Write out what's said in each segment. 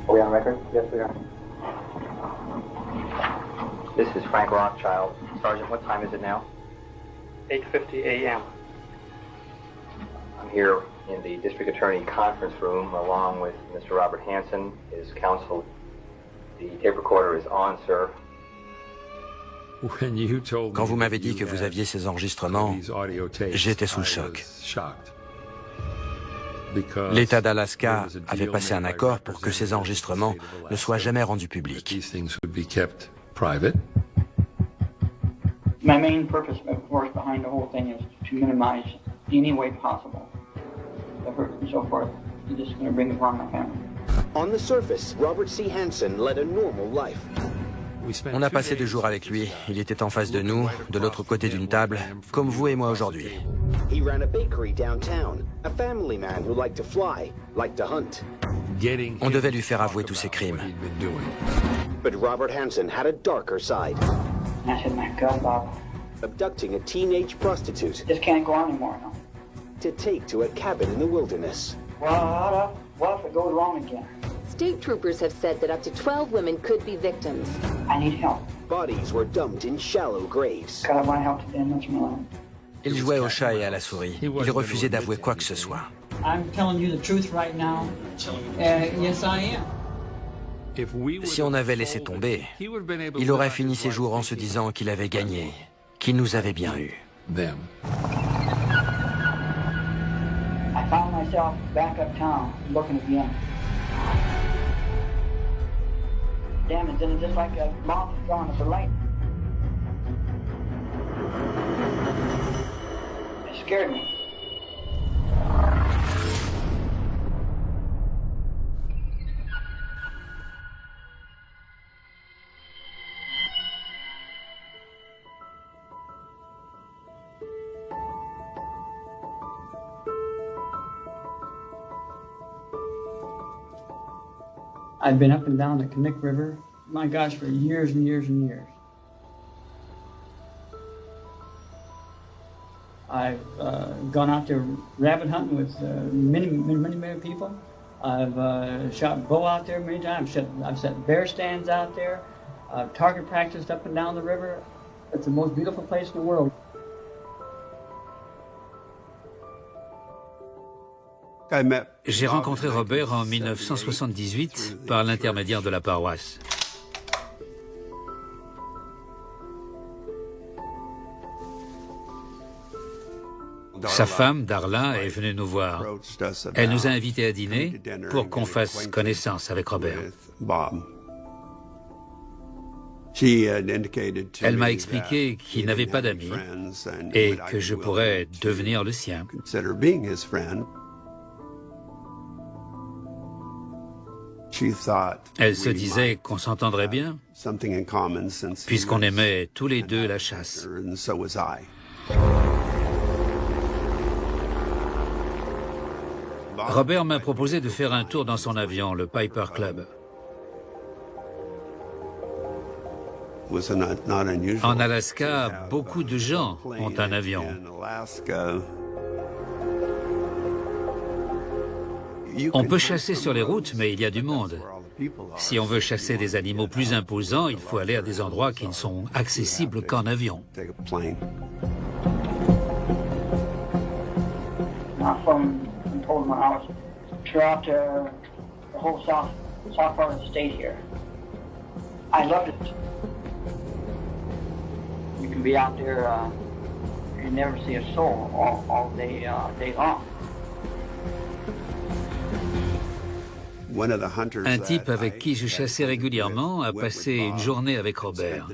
Are we on record? Yes, we are. This is Frank Rothschild. Sergeant, what time is it now? 8:50 a.m. I'm here in the District Attorney conference room along with Mr. Robert Hansen, his counsel. The tape recorder is on, sir. Quand vous m'avez dit que vous aviez ces enregistrements, j'étais sous le choc. L'État d'Alaska avait passé un accord pour que ces enregistrements ne soient jamais rendus publics. My main purpose, of course, behind the whole thing is to minimize any way possible the hurt and so forth. I'm just going to bring it upon my family. On the surface, Robert C. Hansen led a normal life. On a passé 2 jours avec lui. Il était en face de nous, de l'autre côté d'une table, comme vous et moi aujourd'hui. He ran a bakery downtown, a family man who liked to fly, liked to hunt. On devait lui faire avouer tous ses crimes. But Robert Hansen had a darker side. I said, my God, Bob, Abducting a teenage prostitute this can't go on anymore now. to take to a cabin in the wilderness. Well, what if it goes wrong again? State troopers have said that up to 12 women could be victims. I need help. Bodies were dumped in shallow graves. God, I want help today much more. Il jouait au chat et à la souris. Il refusait d'avouer quoi que ce soit. I'm telling you the truth right now. Yes, I am. Si on avait laissé tomber, il aurait fini ses jours en se disant qu'il avait gagné, qu'il nous avait bien eus. I found myself back uptown looking again. Damn, it did just like a moth drawn up the light. It scared me. I've been up and down the Knik River, my gosh, for years and years and years. I've gone out there rabbit hunting with many people. I've shot bow out there many times. I've set bear stands out there. I've target practiced up and down the river. It's the most beautiful place in the world. J'ai rencontré Robert en 1978 par l'intermédiaire de la paroisse. Sa femme, Darla, est venue nous voir. Elle nous a invités à dîner pour qu'on fasse connaissance avec Robert. Elle m'a expliqué qu'il n'avait pas d'amis et que je pourrais devenir le sien. Elle se disait qu'on s'entendrait bien, puisqu'on aimait tous les deux la chasse. Robert m'a proposé de faire un tour dans son avion, le Piper Club. En Alaska, beaucoup de gens ont un avion. On peut chasser sur les routes, mais il y a du monde. Si on veut chasser des animaux plus imposants, il faut aller à des endroits qui ne sont accessibles qu'en avion. When I was throughout the whole south part of the state here. I loved it. You can be out there and never see a soul all day long. Un type avec qui je chassais régulièrement a passé une journée avec Robert.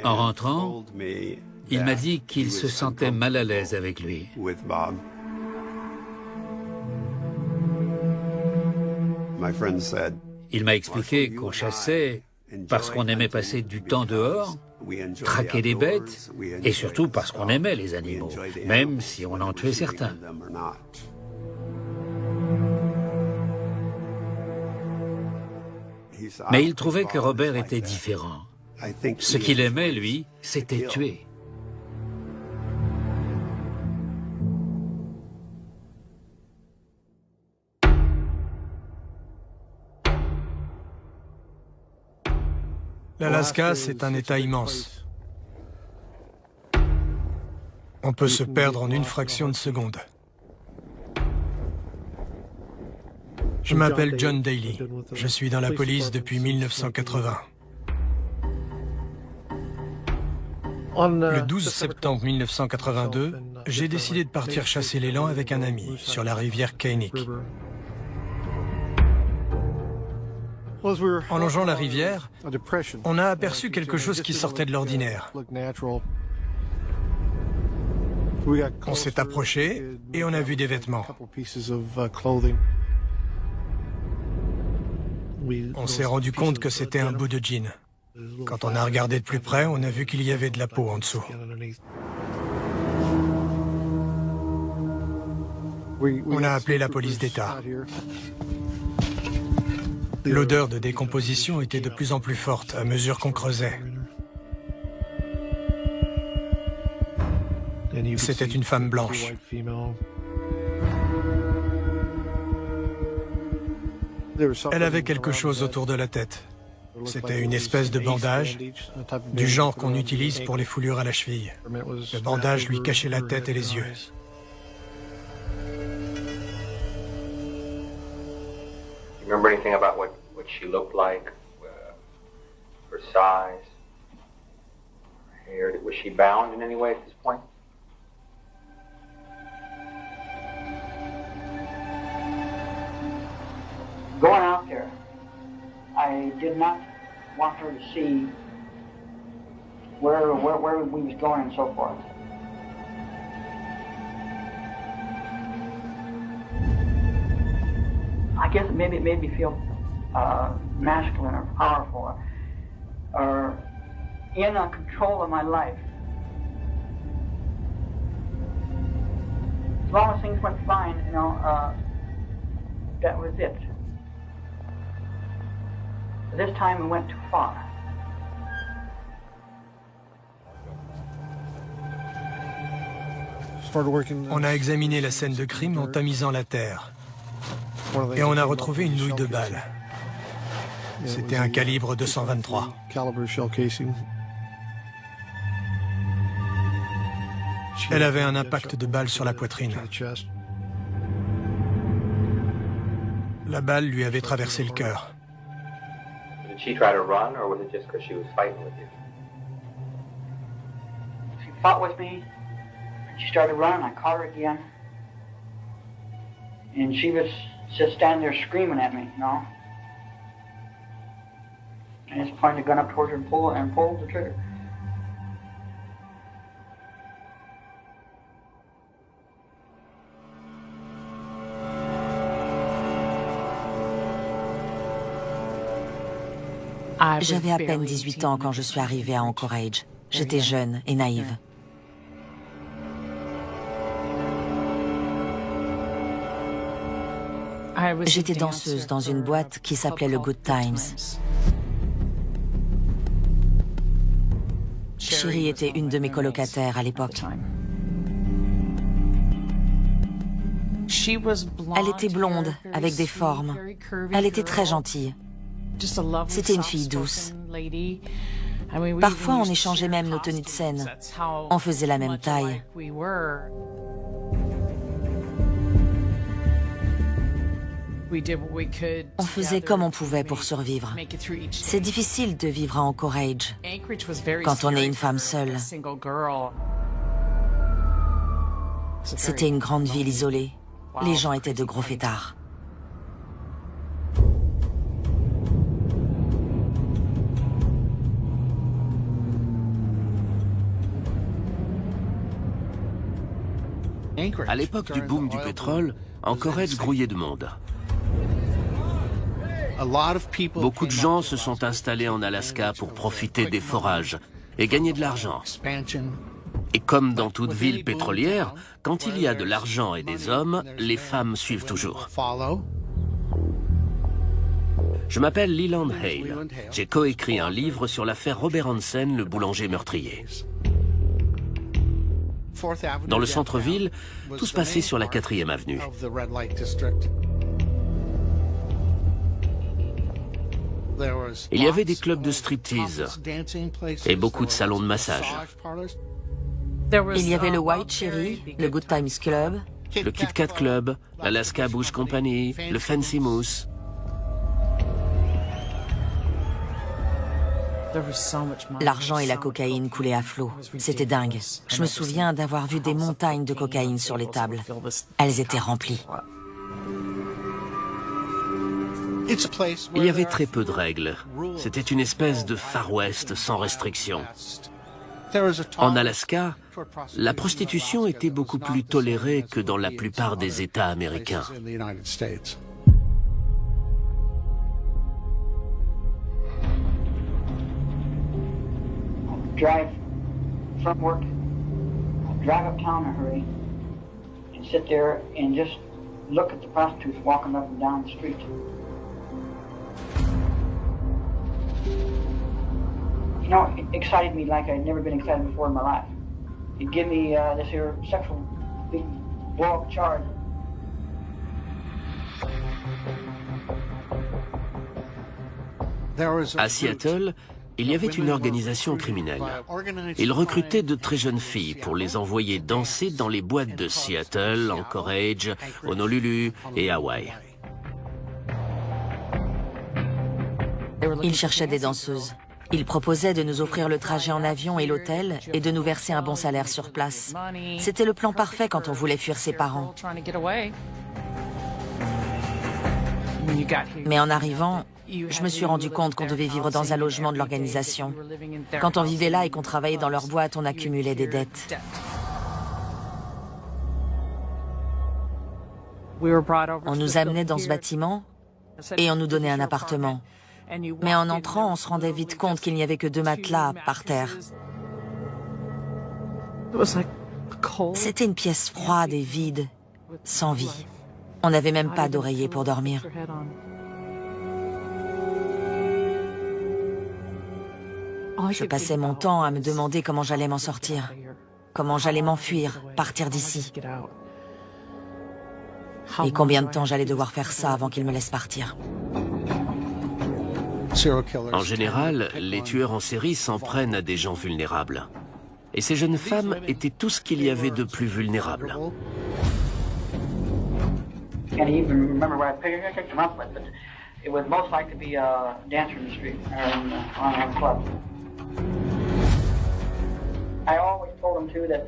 En rentrant, il m'a dit qu'il se sentait mal à l'aise avec lui. Il m'a expliqué qu'on chassait parce qu'on aimait passer du temps dehors, traquer des bêtes, et surtout parce qu'on aimait les animaux, même si on en tuait certains. Mais il trouvait que Robert était différent. Ce qu'il aimait, lui, c'était tuer. L'Alaska, c'est un État immense. On peut se perdre en une fraction de seconde. Je m'appelle John Daly. Je suis dans la police depuis 1980. Le 12 septembre 1982, j'ai décidé de partir chasser l'élan avec un ami sur la rivière Kaynik. En longeant la rivière, on a aperçu quelque chose qui sortait de l'ordinaire. On s'est approché et on a vu des vêtements. On s'est rendu compte que c'était un bout de jean. Quand on a regardé de plus près, on a vu qu'il y avait de la peau en dessous. On a appelé la police d'État. L'odeur de décomposition était de plus en plus forte à mesure qu'on creusait. C'était une femme blanche. Elle avait quelque chose autour de la tête. C'était une espèce de bandage, du genre qu'on utilise pour les foulures à la cheville. Le bandage lui cachait la tête et les yeux. Remember anything about what she looked like? Her size? Her hair? Was she bound in any way at this point? Going out there, I did not want her to see where we was going and so forth. I guess maybe it made me feel masculine or powerful or in control of my life. As long as things went fine, that was it. This time we went too far. On a examiné la scène de crime en tamisant la terre. Et on a retrouvé une nouille de balle. C'était un calibre 223. Elle avait un impact de balle sur la poitrine. La balle lui avait traversé le cœur. Did she try to run, or was it just because she was fighting with you? She fought with me. She started running. I caught her again. And she was just standing there screaming at me, I just pointed the gun up towards her and pulled the trigger. J'avais à peine 18 ans quand je suis arrivée à Anchorage. J'étais jeune et naïve. J'étais danseuse dans une boîte qui s'appelait le Good Times. Sherry était une de mes colocataires à l'époque. Elle était blonde, avec des formes. Elle était très gentille. C'était une fille douce. Parfois, on échangeait même nos tenues de scène. On faisait la même taille. On faisait comme on pouvait pour survivre. C'est difficile de vivre à Anchorage quand on est une femme seule. C'était une grande ville isolée. Les gens étaient de gros fêtards. À l'époque du boom du pétrole, Anchorage grouillait de monde. Beaucoup de gens se sont installés en Alaska pour profiter des forages et gagner de l'argent. Et comme dans toute ville pétrolière, quand il y a de l'argent et des hommes, les femmes suivent toujours. Je m'appelle Leland Hale. J'ai coécrit un livre sur l'affaire Robert Hansen, le boulanger meurtrier. Dans le centre-ville, tout se passait sur la 4e avenue. Il y avait des clubs de striptease et beaucoup de salons de massage. Il y avait le White Cherry, le Good Times Club. Le Kit Kat Club, l'Alaska Bush Company, le Fancy Moose. L'argent et la cocaïne coulaient à flot. C'était dingue. Je me souviens d'avoir vu des montagnes de cocaïne sur les tables. Elles étaient remplies. Il y avait très peu de règles. C'était une espèce de Far West sans restriction. En Alaska, la prostitution était beaucoup plus tolérée que dans la plupart des États américains. Drive from work, drive uptown in a hurry, and sit there and just look at the prostitutes walking up and down the street. You know, it excited me like I'd never been excited before in my life. It gave me this here sexual big blow-up charge. À Seattle, il y avait une organisation criminelle. Ils recrutaient de très jeunes filles pour les envoyer danser dans les boîtes de Seattle, Anchorage, Honolulu et Hawaï. Ils cherchaient des danseuses. Ils proposaient de nous offrir le trajet en avion et l'hôtel et de nous verser un bon salaire sur place. C'était le plan parfait quand on voulait fuir ses parents. Mais en arrivant, je me suis rendu compte qu'on devait vivre dans un logement de l'organisation. Quand on vivait là et qu'on travaillait dans leur boîte, on accumulait des dettes. On nous amenait dans ce bâtiment et on nous donnait un appartement. Mais en entrant, on se rendait vite compte qu'il n'y avait que 2 matelas par terre. C'était une pièce froide et vide, sans vie. On n'avait même pas d'oreiller pour dormir. Je passais mon temps à me demander comment j'allais m'en sortir, comment j'allais m'enfuir, partir d'ici. Et combien de temps j'allais devoir faire ça avant qu'ils me laissent partir. En général, les tueurs en série s'en prennent à des gens vulnérables. Et ces jeunes femmes étaient tout ce qu'il y avait de plus vulnérable. I always told them too that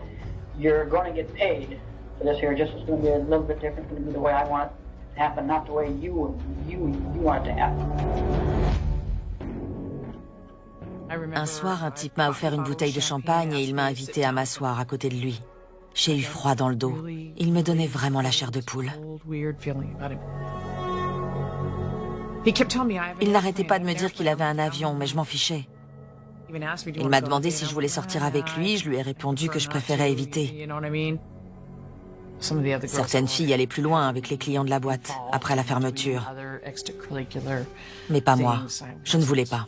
you're going to get paid for this here. Just it's going to be a little bit different. It's going to be the way I want it to happen, not the way you want it to happen. Un soir, un type m'a offert une bouteille de champagne et il m'a invité à m'asseoir à côté de lui. J'ai eu froid dans le dos. Il me donnait vraiment la chair de poule. Il n'arrêtait pas de me dire qu'il avait un avion, mais je m'en fichais. Il m'a demandé si je voulais sortir avec lui, je lui ai répondu que je préférais éviter. Certaines filles allaient plus loin avec les clients de la boîte, après la fermeture. Mais pas moi. Je ne voulais pas.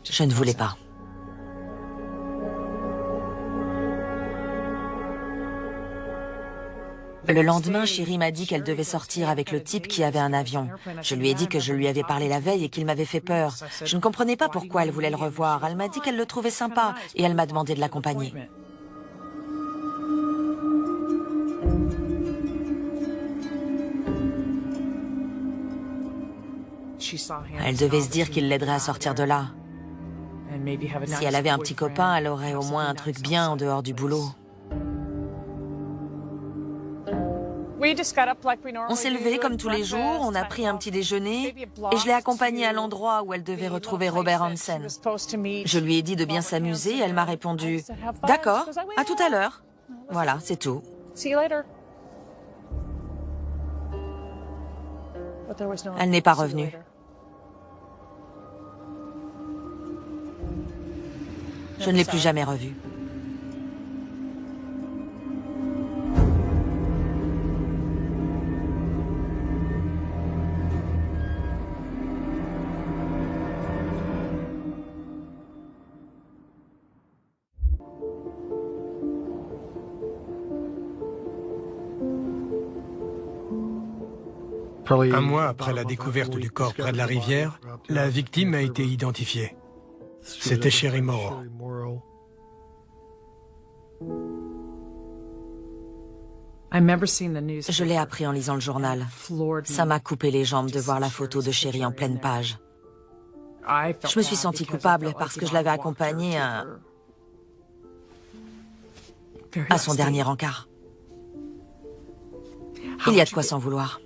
Je ne voulais pas. Le lendemain, Chérie m'a dit qu'elle devait sortir avec le type qui avait un avion. Je lui ai dit que je lui avais parlé la veille et qu'il m'avait fait peur. Je ne comprenais pas pourquoi elle voulait le revoir. Elle m'a dit qu'elle le trouvait sympa et elle m'a demandé de l'accompagner. Elle devait se dire qu'il l'aiderait à sortir de là. Si elle avait un petit copain, elle aurait au moins un truc bien en dehors du boulot. On s'est levé comme tous les jours, on a pris un petit déjeuner et je l'ai accompagnée à l'endroit où elle devait retrouver Robert Hansen. Je lui ai dit de bien s'amuser et elle m'a répondu « D'accord, à tout à l'heure ». Voilà, c'est tout. Elle n'est pas revenue. Je ne l'ai plus jamais revue. Un mois après la découverte du corps près de la rivière, la victime a été identifiée. C'était Sherry Morrow. Je l'ai appris en lisant le journal. Ça m'a coupé les jambes de voir la photo de Sherry en pleine page. Je me suis sentie coupable parce que je l'avais accompagnée à son dernier encart. Il y a de quoi s'en vouloir.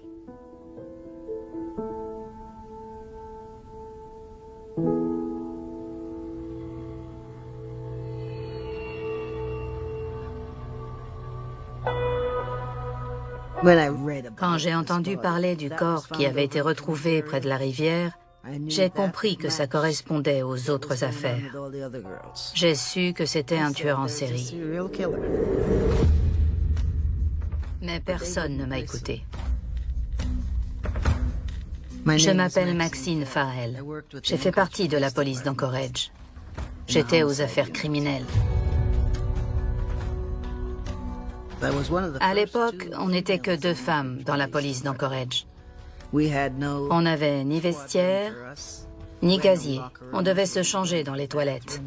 Quand j'ai entendu parler du corps qui avait été retrouvé près de la rivière, j'ai compris que ça correspondait aux autres affaires. J'ai su que c'était un tueur en série. Mais personne ne m'a écouté. Je m'appelle Maxine Farrell. J'ai fait partie de la police d'Anchorage. J'étais aux affaires criminelles. À l'époque, on n'était que 2 femmes dans la police d'Anchorage. On n'avait ni vestiaire, ni casier. On devait se changer dans les toilettes.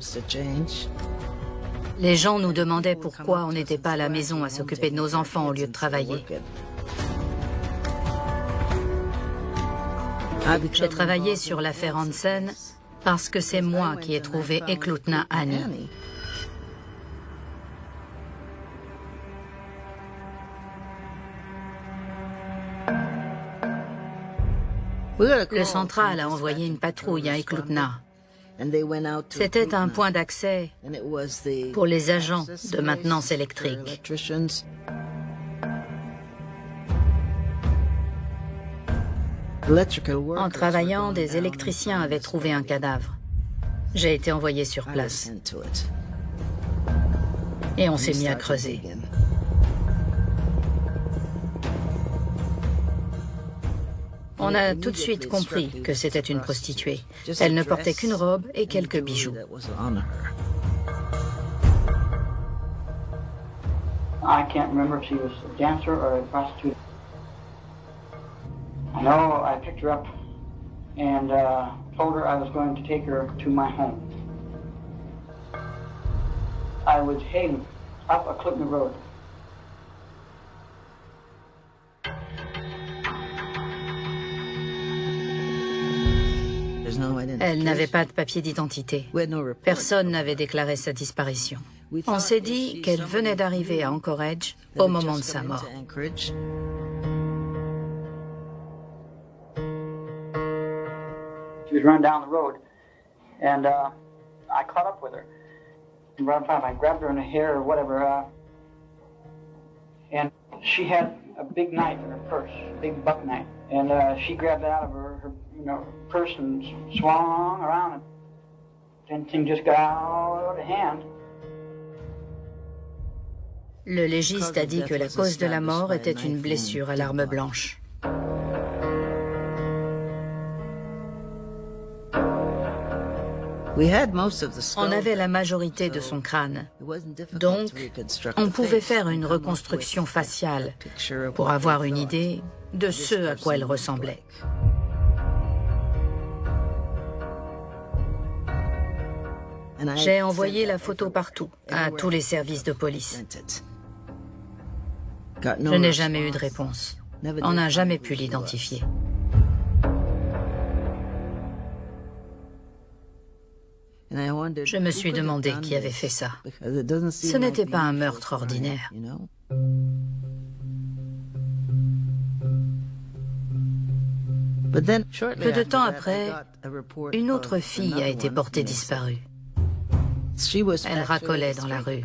Les gens nous demandaient pourquoi on n'était pas à la maison à s'occuper de nos enfants au lieu de travailler. J'ai travaillé sur l'affaire Hansen parce que c'est moi qui ai trouvé Eklutna Annie. Le central a envoyé une patrouille à Eklutna. C'était un point d'accès pour les agents de maintenance électrique. En travaillant, des électriciens avaient trouvé un cadavre. J'ai été envoyé sur place. Et on s'est mis à creuser. On a tout de suite compris que c'était une prostituée. Elle ne portait qu'une robe et quelques bijoux. I can't remember if she was a dancer or a prostitute. I know I picked her up and told her I was going to take her to my home. I was heading up a Clifton Road. Elle n'avait pas de papier d'identité. Personne n'avait déclaré sa disparition. On s'est dit qu'elle venait d'arriver à Anchorage au moment de sa mort. She was running down the road, and I caught up with her. I grabbed her in the hair or whatever, and she had a big knife in her purse, a big buck knife, and she grabbed it out of her purse and swung around, and the thing just got out of hand. Le légiste a dit que la cause de la mort était une blessure à l'arme blanche. On avait la majorité de son crâne, donc on pouvait faire une reconstruction faciale pour avoir une idée de ce à quoi elle ressemblait. J'ai envoyé la photo partout, à tous les services de police. Je n'ai jamais eu de réponse. On n'a jamais pu l'identifier. Je me suis demandé qui avait fait ça. Ce n'était pas un meurtre ordinaire. Peu de temps après, une autre fille a été portée disparue. Elle racolait dans la rue.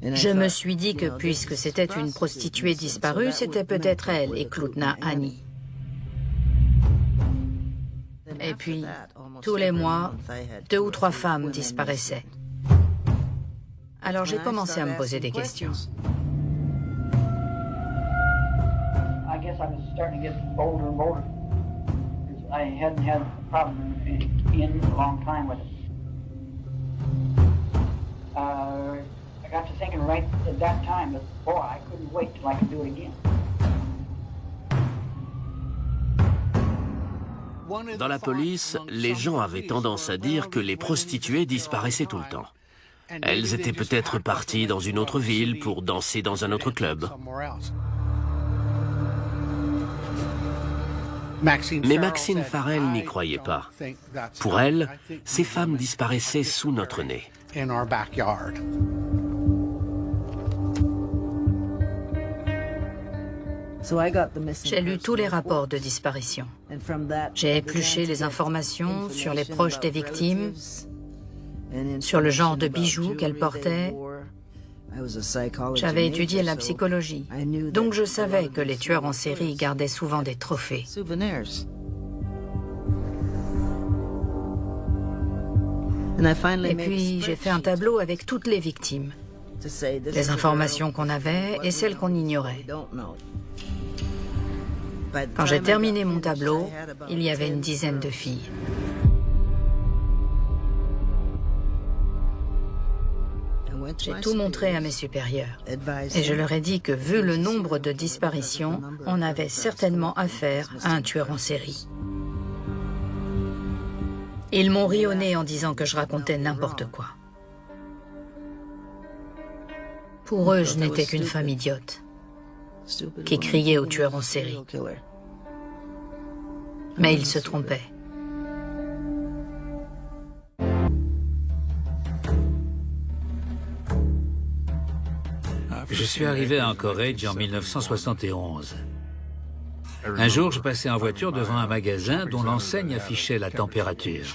Je me suis dit que puisque c'était une prostituée disparue, c'était peut-être elle, Eklutna Annie. Et puis, tous les mois, 2 ou 3 femmes disparaissaient. Alors j'ai commencé à me poser des questions. I guess I was starting to get bolder and bolder. I hadn't had a problem in a long time with it. I got to thinking right at that time that, boy, I couldn't wait till I could do it again. Dans la police, les gens avaient tendance à dire que les prostituées disparaissaient tout le temps. Elles étaient peut-être parties dans une autre ville pour danser dans un autre club. Mais Maxine Farrell n'y croyait pas. Pour elle, ces femmes disparaissaient sous notre nez. J'ai lu tous les rapports de disparition. J'ai épluché les informations sur les proches des victimes, sur le genre de bijoux qu'elles portaient. J'avais étudié la psychologie, donc je savais que les tueurs en série gardaient souvent des trophées. Et puis j'ai fait un tableau avec toutes les victimes, les informations qu'on avait et celles qu'on ignorait. Quand j'ai terminé mon tableau, il y avait une dizaine de filles. J'ai tout montré à mes supérieurs. Et je leur ai dit que vu le nombre de disparitions, on avait certainement affaire à un tueur en série. Ils m'ont ri au nez en disant que je racontais n'importe quoi. Pour eux, je n'étais qu'une femme idiote qui criait au tueur en série. Mais ils se trompaient. Je suis arrivé à Anchorage en 1971. Un jour, je passais en voiture devant un magasin dont l'enseigne affichait la température.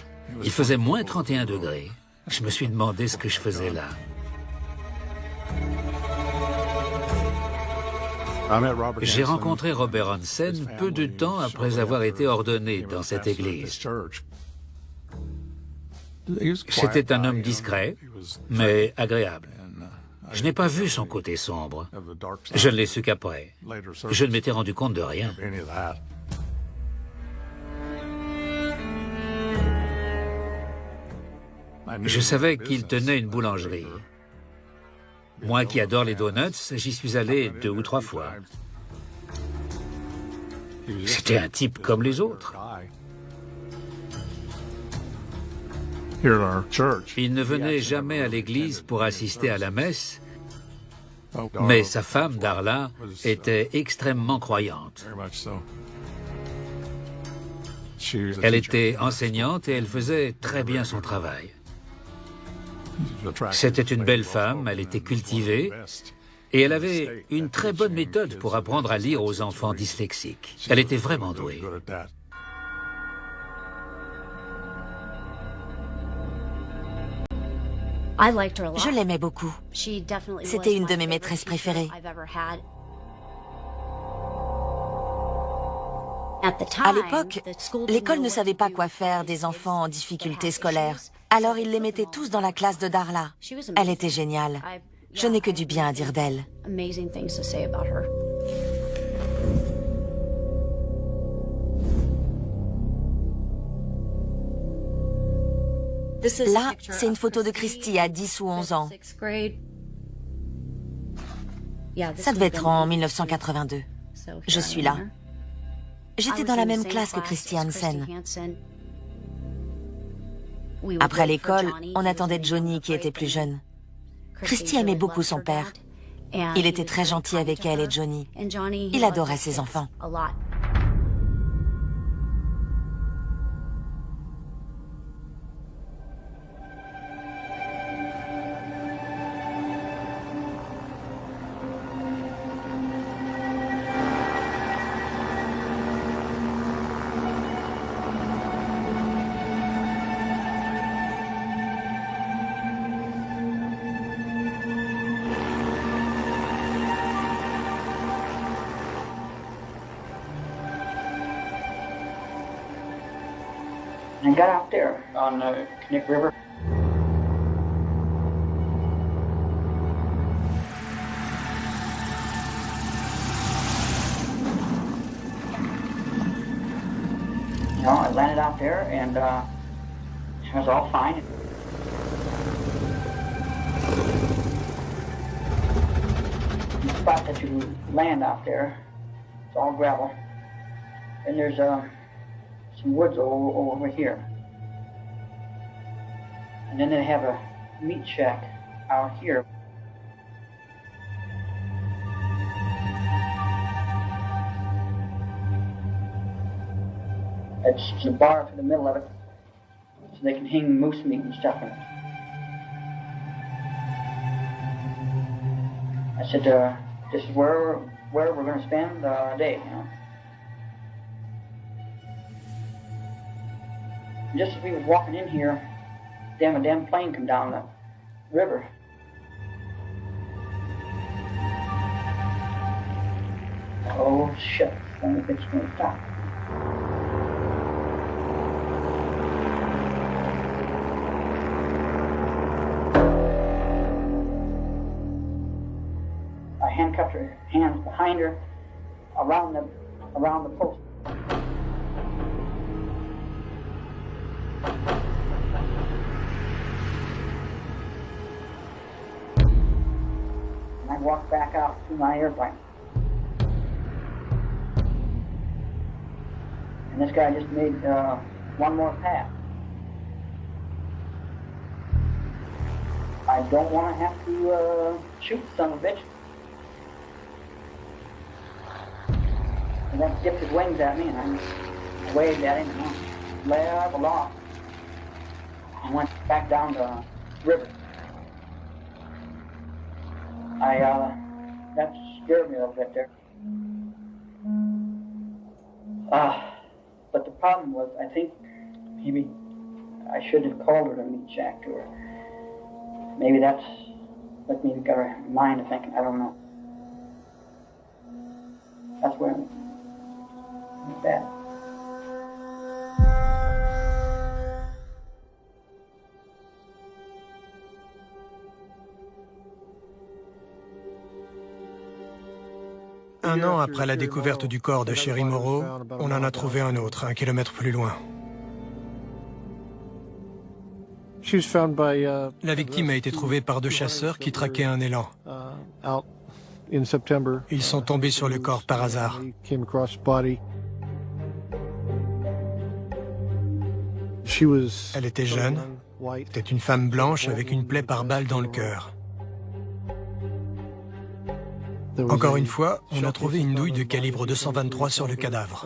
Il faisait moins 31 degrés. Je me suis demandé ce que je faisais là. J'ai rencontré Robert Hansen peu de temps après avoir été ordonné dans cette église. C'était un homme discret, mais agréable. Je n'ai pas vu son côté sombre. Je ne l'ai su qu'après. Je ne m'étais rendu compte de rien. Je savais qu'il tenait une boulangerie. Moi qui adore les donuts, j'y suis allé 2 ou 3 fois. C'était un type comme les autres. Il ne venait jamais à l'église pour assister à la messe, mais sa femme, Darla, était extrêmement croyante. Elle était enseignante et elle faisait très bien son travail. C'était une belle femme, elle était cultivée, et elle avait une très bonne méthode pour apprendre à lire aux enfants dyslexiques. Elle était vraiment douée. Je l'aimais beaucoup. C'était une de mes maîtresses préférées. À l'époque, l'école ne savait pas quoi faire des enfants en difficulté scolaire. Alors ils les mettaient tous dans la classe de Darla. Elle était géniale. Je n'ai que du bien à dire d'elle. Là, c'est une photo de Christy à 10 ou 11 ans. Ça devait être en 1982. Je suis là. J'étais dans la même classe que Christy Hansen. Après l'école, on attendait Johnny qui était plus jeune. Christy aimait beaucoup son père. Il était très gentil avec elle et Johnny. Il adorait ses enfants. And got out there on the Knik River. You know, I landed out there and it was all fine. The spot that you land out there, it's all gravel. And there's some woods over here. And then they have a meat shack out here. It's a bar for the middle of it, so they can hang moose meat and stuff in it. I said, this is where we're going to spend the day, you know. And just as we was walking in here, a damn plane come down the river. Oh shit! I wonder if it's going to stop. I handcuffed her hands behind her, around the post. And I walked back out to my airplane. And this guy just made one more pass. I don't want to have to shoot the son of a bitch. And then dipped his wings at me, and I waved at him, and leveled off. I went back down the river. That scared me a little bit there. But the problem was, I think maybe I should have called her to meat shack to her. Maybe that's what maybe got her mind to thinking, I don't know. That's where I'm bad. Un an après la découverte du corps de Cherie Morrow, on en a trouvé un autre, 1 kilomètre plus loin. La victime a été trouvée par 2 chasseurs qui traquaient un élan. Ils sont tombés sur le corps par hasard. Elle était jeune, c'était une femme blanche avec une plaie par balle dans le cœur. Encore une fois, on a trouvé une douille de calibre 223 sur le cadavre.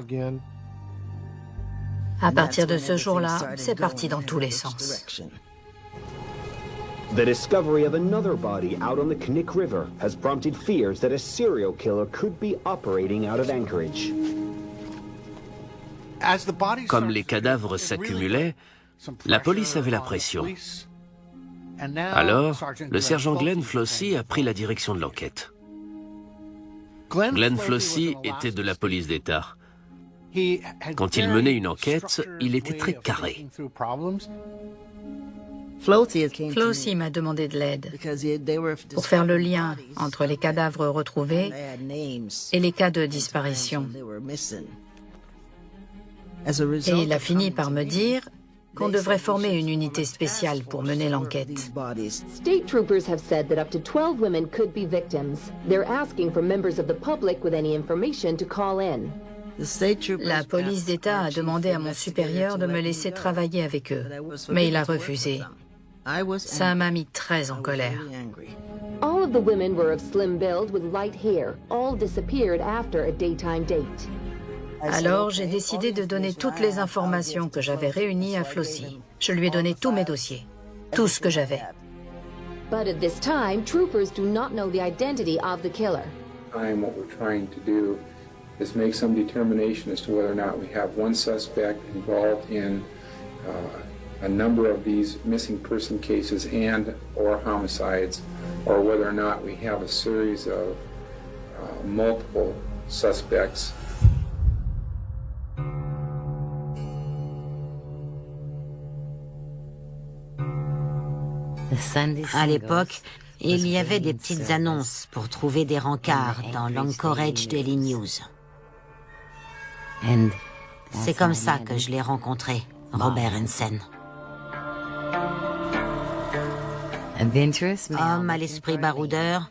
À partir de ce jour-là, c'est parti dans tous les sens. The discovery of another body out on the Knik River has prompted fears that a serial killer could be operating out of Anchorage. Comme les cadavres s'accumulaient, la police avait la pression. Alors, le sergent Glenn Flossie a pris la direction de l'enquête. Glenn Flossie était de la police d'État. Quand il menait une enquête, il était très carré. Flossie m'a demandé de l'aide pour faire le lien entre les cadavres retrouvés et les cas de disparition. Et il a fini par me dire qu'on devrait former une unité spéciale pour mener l'enquête. State troopers have said that up to 12 women could be victims. They're asking for members of the public with any information to call in. La police d'État a demandé à mon supérieur de me laisser travailler avec eux, mais il a refusé. Ça m'a mis très en colère. All of the women were of slim build with light hair. All disappeared after a daytime date. Alors, j'ai décidé de donner toutes les informations que j'avais réunies à Flossie. Je lui ai donné tous mes dossiers, tout ce que j'avais. But at this time, troopers do not know the identity of the killer. What we're trying to do is make some determination as to whether or not we have one suspect involved in a number of these missing person cases and or homicides, or whether or not we have a series of multiple suspects. À l'époque, il y avait des petites annonces pour trouver des rencarts dans l'Anchorage Daily News. C'est comme ça que je l'ai rencontré, Robert Hansen. Homme à l'esprit baroudeur,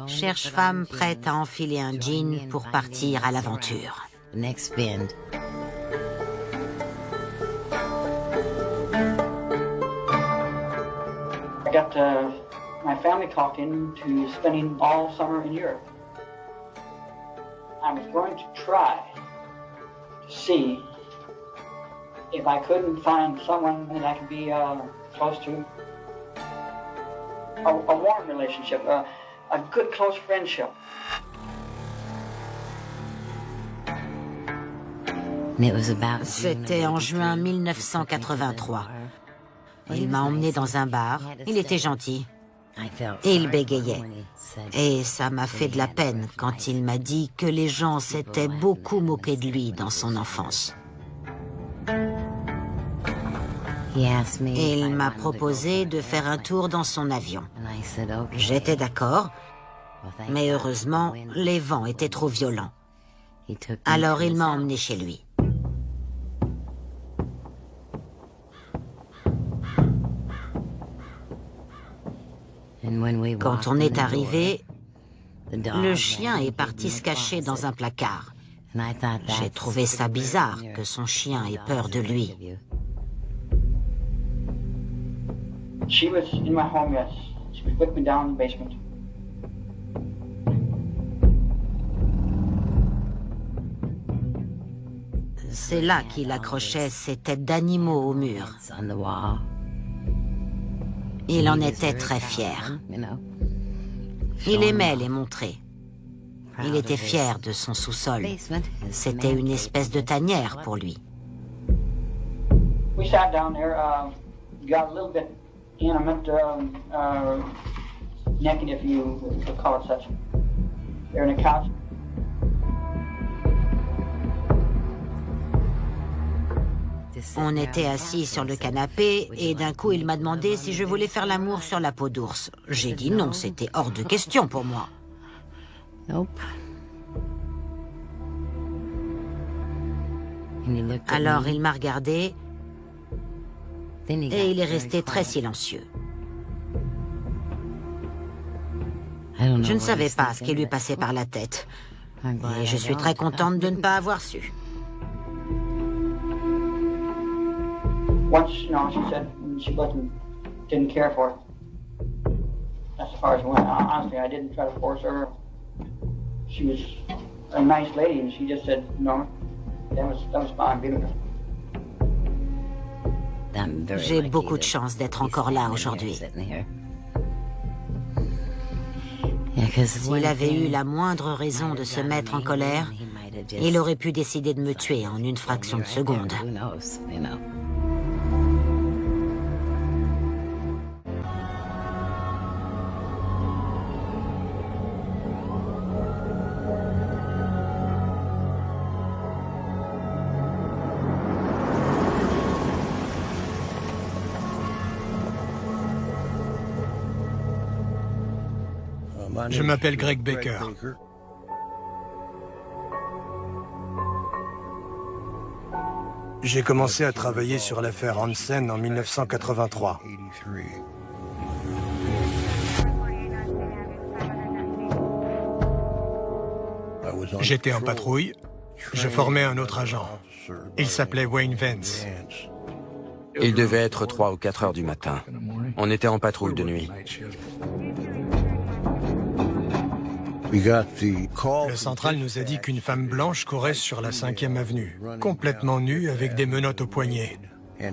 cherche femme prête à enfiler un jean pour partir à l'aventure. I got my family talked into spending all summer in Europe. I was going to try to see if I couldn't find someone that I could be close to. A warm relationship, a good close friendship. C'était en juin 1983. Il m'a emmené dans un bar, il était gentil, et il bégayait. Et ça m'a fait de la peine quand il m'a dit que les gens s'étaient beaucoup moqués de lui dans son enfance. Et il m'a proposé de faire un tour dans son avion. J'étais d'accord, mais heureusement, les vents étaient trop violents. Alors il m'a emmené chez lui. Quand on est arrivé, le chien est parti se cacher dans un placard. J'ai trouvé ça bizarre que son chien ait peur de lui. She was in my home, yes. She was with me down in the basement. C'est là qu'il accrochait ses têtes d'animaux au mur. Il en était très fier. Il aimait les montrer. Il était fier de son sous-sol. C'était une espèce de tanière pour lui. We sat down there, got a little bit intimate, naked if you would call it such. There on the couch. On était assis sur le canapé et d'un coup il m'a demandé si je voulais faire l'amour sur la peau d'ours. J'ai dit non, c'était hors de question pour moi. Alors il m'a regardé et il est resté très silencieux. Je ne savais pas ce qui lui passait par la tête. Et je suis très contente de ne pas avoir su. Once, she said she didn't care for it. As far as it went, honestly, I didn't try to force her. She was a nice lady, and she just said, no, that was fine, beautiful. J'ai beaucoup de chance d'être encore là aujourd'hui. S'il avait eu la moindre raison de se mettre en colère, il aurait pu décider de me tuer en une fraction de seconde. Je m'appelle Greg Baker. J'ai commencé à travailler sur l'affaire Hansen en 1983. J'étais en patrouille. Je formais un autre agent. Il s'appelait Wayne Vance. Il devait être 3 ou 4 heures du matin. On était en patrouille de nuit. Le central nous a dit qu'une femme blanche courait sur la 5e avenue, complètement nue avec des menottes aux poignets. Un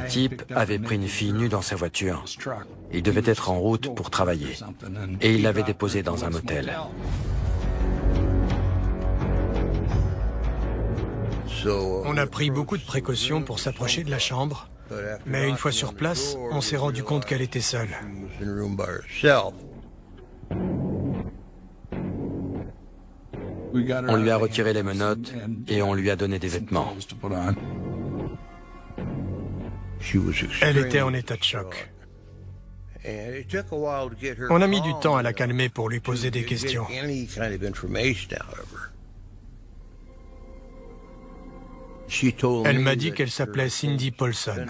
type avait pris une fille nue dans sa voiture. Il devait être en route pour travailler. Et il l'avait déposée dans un motel. On a pris beaucoup de précautions pour s'approcher de la chambre, mais une fois sur place, on s'est rendu compte qu'elle était seule. On lui a retiré les menottes et on lui a donné des vêtements. Elle était en état de choc. On a mis du temps à la calmer pour lui poser des questions. Elle m'a dit qu'elle s'appelait Cindy Paulson.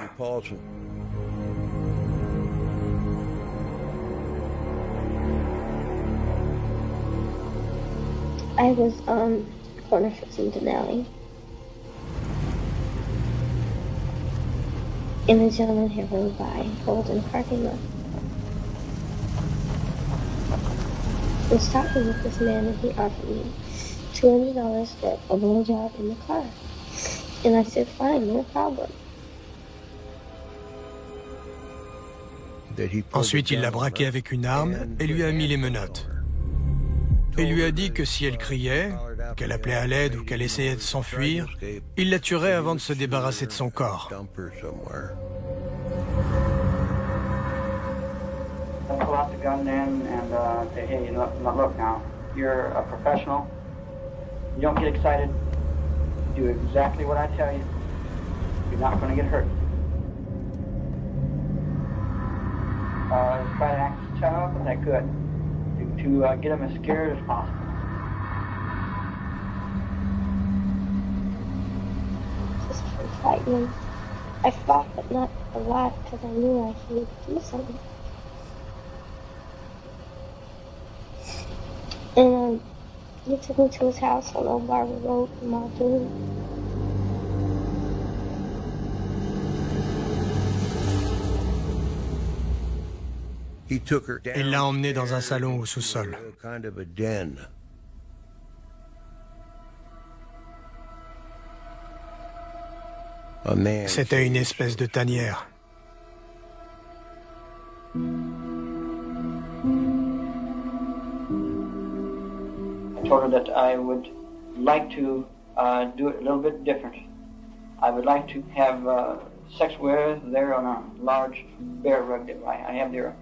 I was corner fixing Denali. And the gentleman had rode by and pulled in the parking lot. I was talking with this man and he offered me $200 for a blowjob in the car. And I said, fine, no problem. Ensuite, il l'a braquée avec une arme et lui a mis les menottes. Il lui a dit que si elle criait, qu'elle appelait à l'aide ou qu'elle essayait de s'enfuir, il la tuerait avant de se débarrasser de son corps. I'll pull out the gun then and say, hey, look now, you're a professional. You don't get excited. Do exactly what I tell you. You're not going to get hurt. Try to act tough as I could to get them as scared as possible. Just for fighting. I fought, but not a lot because I knew I could do something. And he took me to his house on Old Barber Road in Muldoon. Il l'a emmenée dans un salon au sous-sol. C'était une espèce de tanière. I told her that I would like to do it a little bit different. I would like to have sex with there on a large bear rug that I have there.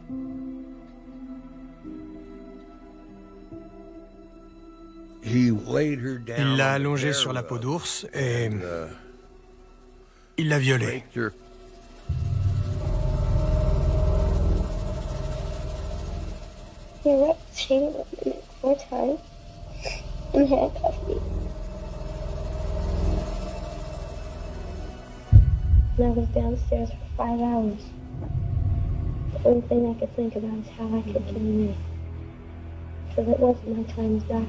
Il l'a allongée sur la peau d'ours et il l'a violée. He wrapped the chain around my neck 4 times and handcuffed me. And I was downstairs for 5 hours. The only thing I could think about is how I could kill me. Because it wasn't my time to die.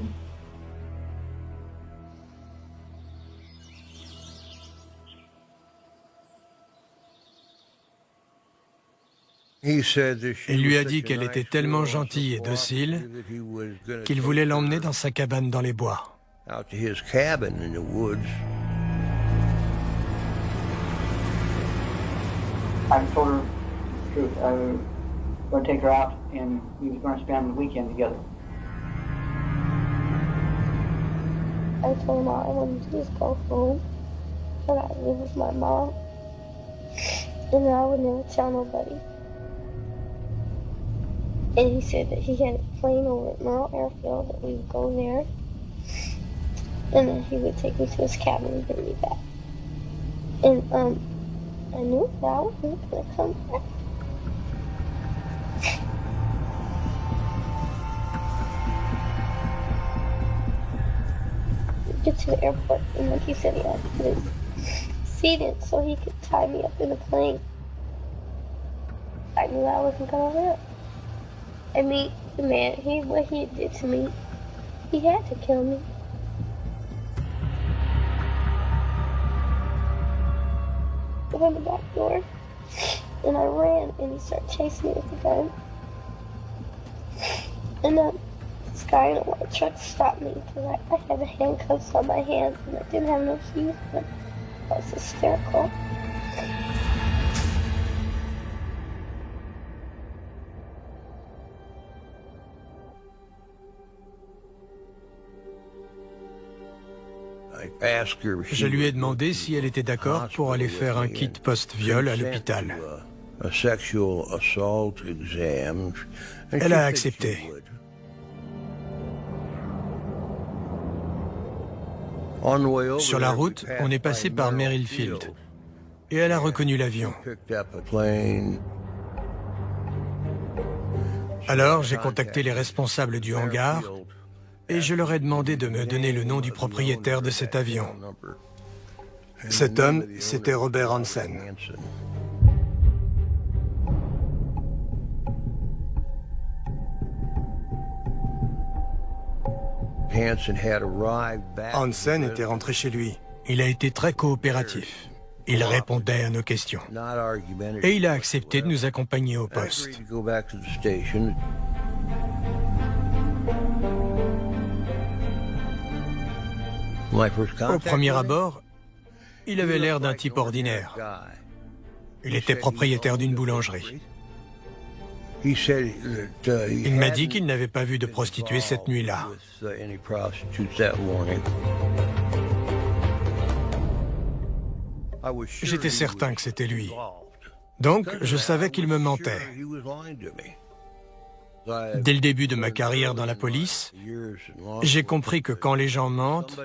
Il lui a dit qu'elle était tellement gentille et docile qu'il voulait l'emmener dans sa cabane dans les bois. I told her the truth. I was going to take her out and we was going to spend the weekend together. I told him all I wanted to do was go home, that I would live with my mom, and that I would never tell nobody. And he said that he had a plane over at Merle Airfield, that we would go there, and then he would take me to his cabin and bring me back. And I knew that I wasn't going to come back. We get to the airport, and like he said, he had to put his seat in so he could tie me up in the plane. I knew I wasn't going to live. I mean, the man, what he did to me, he had to kill me. I opened the back door, and I ran, and he started chasing me with the gun. And this guy in a white truck stopped me because I had the handcuffs on my hands, and I didn't have no keys, but I was hysterical. Je lui ai demandé si elle était d'accord pour aller faire un kit post-viol à l'hôpital. Elle a accepté. Sur la route, on est passé par Merrill Field et elle a reconnu l'avion. Alors, j'ai contacté les responsables du hangar et je leur ai demandé de me donner le nom du propriétaire de cet avion. Cet homme, c'était Robert Hansen. Hansen était rentré chez lui. Il a été très coopératif. Il répondait à nos questions. Et il a accepté de nous accompagner au poste. Au premier abord, il avait l'air d'un type ordinaire. Il était propriétaire d'une boulangerie. Il m'a dit qu'il n'avait pas vu de prostituée cette nuit-là. J'étais certain que c'était lui. Donc, je savais qu'il me mentait. Dès le début de ma carrière dans la police, j'ai compris que quand les gens mentent,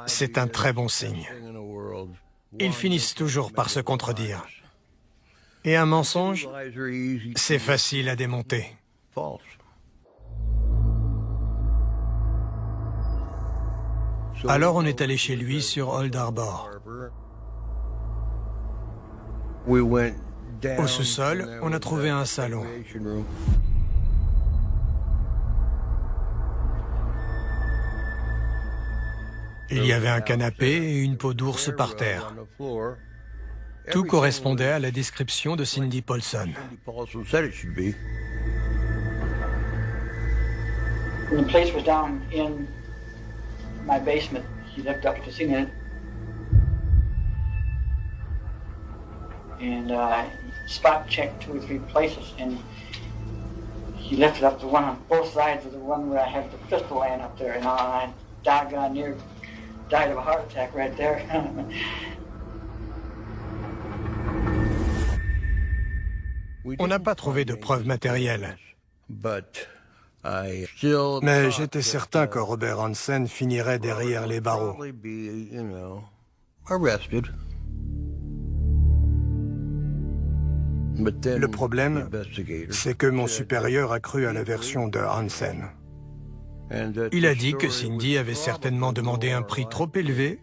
c'est un très bon signe. Ils finissent toujours par se contredire. Et un mensonge, c'est facile à démonter. Alors on est allé chez lui sur Old Harbor. Au sous-sol, on a trouvé un salon. Il y avait un canapé et une peau d'ours par terre. Tout correspondait à la description de Cindy Paulson. When the police was down in my basement, he looked up to see me. And spot checked 2 or 3 places, and he lifted up the one on both sides of the one where I had the pistol laying up there, and I doggone near died of a heart attack right there. On n'a pas trouvé de preuves matérielles. Mais j'étais certain que Robert Hansen finirait derrière les barreaux. Le problème, c'est que mon supérieur a cru à la version de Hansen. Il a dit que Cindy avait certainement demandé un prix trop élevé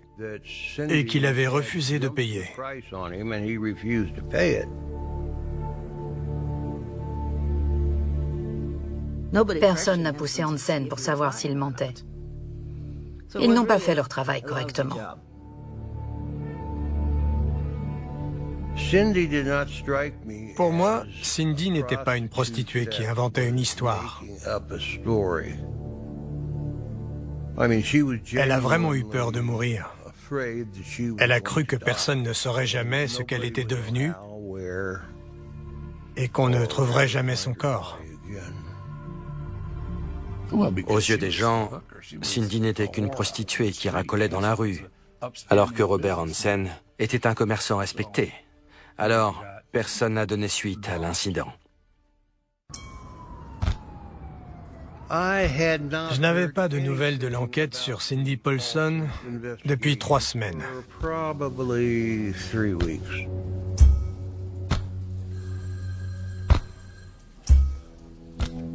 et qu'il avait refusé de payer. Personne n'a poussé Hansen pour savoir s'il mentait. Ils n'ont pas fait leur travail correctement. Pour moi, Cindy n'était pas une prostituée qui inventait une histoire. Elle a vraiment eu peur de mourir. Elle a cru que personne ne saurait jamais ce qu'elle était devenue et qu'on ne trouverait jamais son corps. Aux yeux des gens, Cindy n'était qu'une prostituée qui racolait dans la rue, alors que Robert Hansen était un commerçant respecté. Alors, personne n'a donné suite à l'incident. Je n'avais pas de nouvelles de l'enquête sur Cindy Paulson depuis 3 semaines.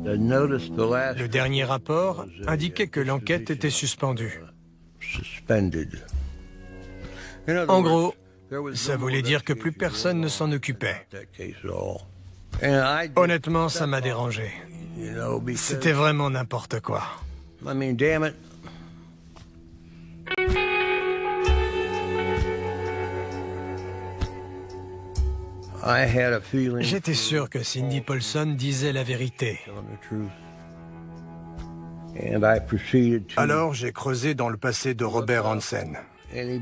Le dernier rapport indiquait que l'enquête était suspendue. En gros, ça voulait dire que plus personne ne s'en occupait. Honnêtement, ça m'a dérangé. C'était vraiment n'importe quoi. J'étais sûr que Cindy Paulson disait la vérité. Alors j'ai creusé dans le passé de Robert Hansen. Et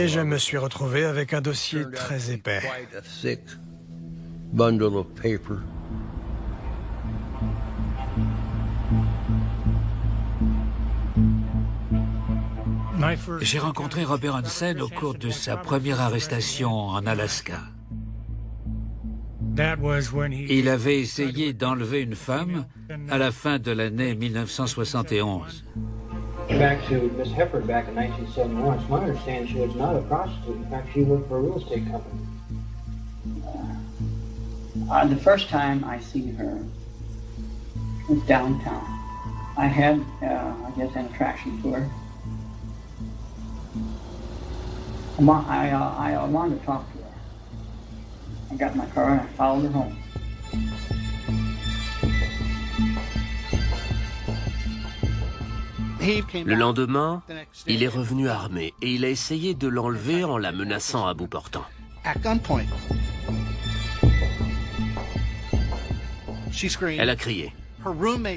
je me suis retrouvé avec un dossier très épais. J'ai rencontré Robert Hansen au cours de sa première arrestation en Alaska. Il avait essayé d'enlever une femme à la fin de l'année 1971. Back to Miss Hefford back in 1971. It's my understanding she was not a prostitute. In fact, she worked for a real estate company. The first time I seen her was downtown. I had, I guess, an attraction to her. I wanted to talk to her. I got in my car and I followed her home. Le lendemain, il est revenu armé et il a essayé de l'enlever en la menaçant à bout portant. Elle a crié.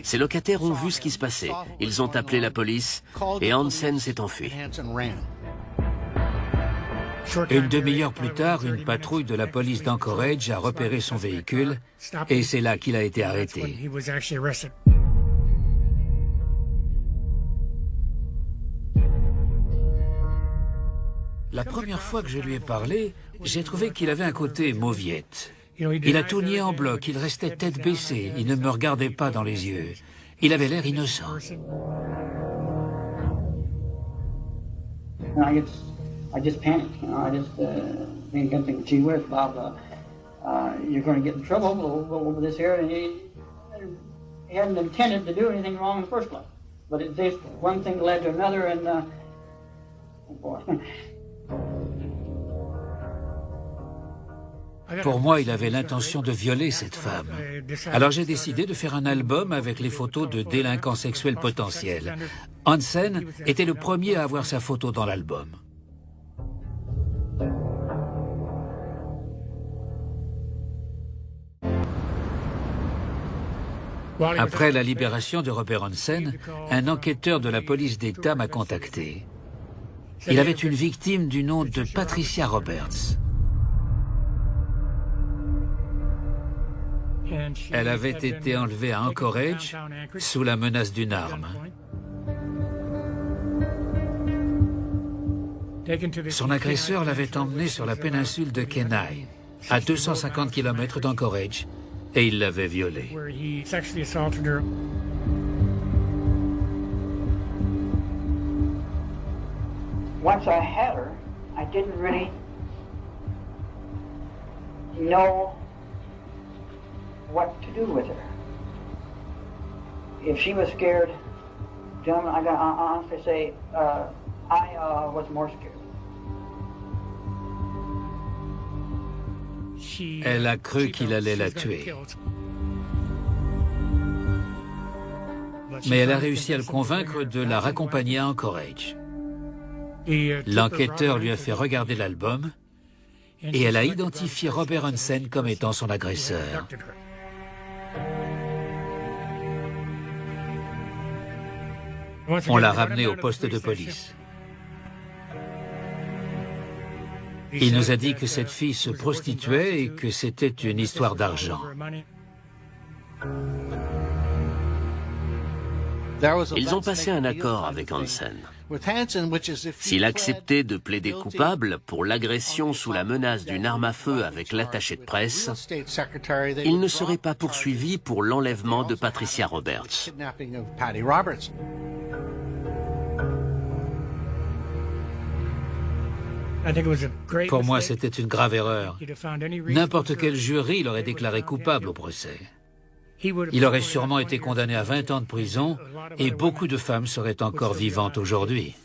Ses locataires ont vu ce qui se passait. Ils ont appelé la police et Hansen s'est enfui. Une demi-heure plus tard, une patrouille de la police d'Anchorage a repéré son véhicule et c'est là qu'il a été arrêté. La première fois que je lui ai parlé, j'ai trouvé qu'il avait un côté mauviette. Il a tout nié en bloc, il restait tête baissée, il ne me regardait pas dans les yeux. Il avait l'air innocent. I just panicked, you know. I just thinking, gee whiz, Bob, you're going to get in trouble over this here. And he hadn't intended to do anything wrong in the first place. But it just one thing led to another, and oh boy. Pour moi, il avait l'intention de violer cette femme. Alors j'ai décidé de faire un album avec les photos de délinquants sexuels potentiels. Hansen était le premier à avoir sa photo dans l'album. Après la libération de Robert Hansen, un enquêteur de la police d'État m'a contacté. Il avait une victime du nom de Patricia Roberts. Elle avait été enlevée à Anchorage sous la menace d'une arme. Son agresseur l'avait emmenée sur la péninsule de Kenai, à 250 km d'Anchorage, et il l'avait violée. Once I had her, I didn't really know what to do with her. If she was scared, gentlemen, I gotta honestly say, I was more scared. Elle a cru qu'il allait la tuer. Mais elle a réussi à le convaincre de la raccompagner à Anchorage. L'enquêteur lui a fait regarder l'album et elle a identifié Robert Hansen comme étant son agresseur. On l'a ramené au poste de police. Il nous a dit que cette fille se prostituait et que c'était une histoire d'argent. Ils ont passé un accord avec Hansen. S'il acceptait de plaider coupable pour l'agression sous la menace d'une arme à feu avec l'attaché de presse, il ne serait pas poursuivi pour l'enlèvement de Patricia Roberts. Pour moi, c'était une grave erreur. N'importe quel jury l'aurait déclaré coupable au procès. Il aurait sûrement été condamné à 20 ans de prison et beaucoup de femmes seraient encore vivantes aujourd'hui.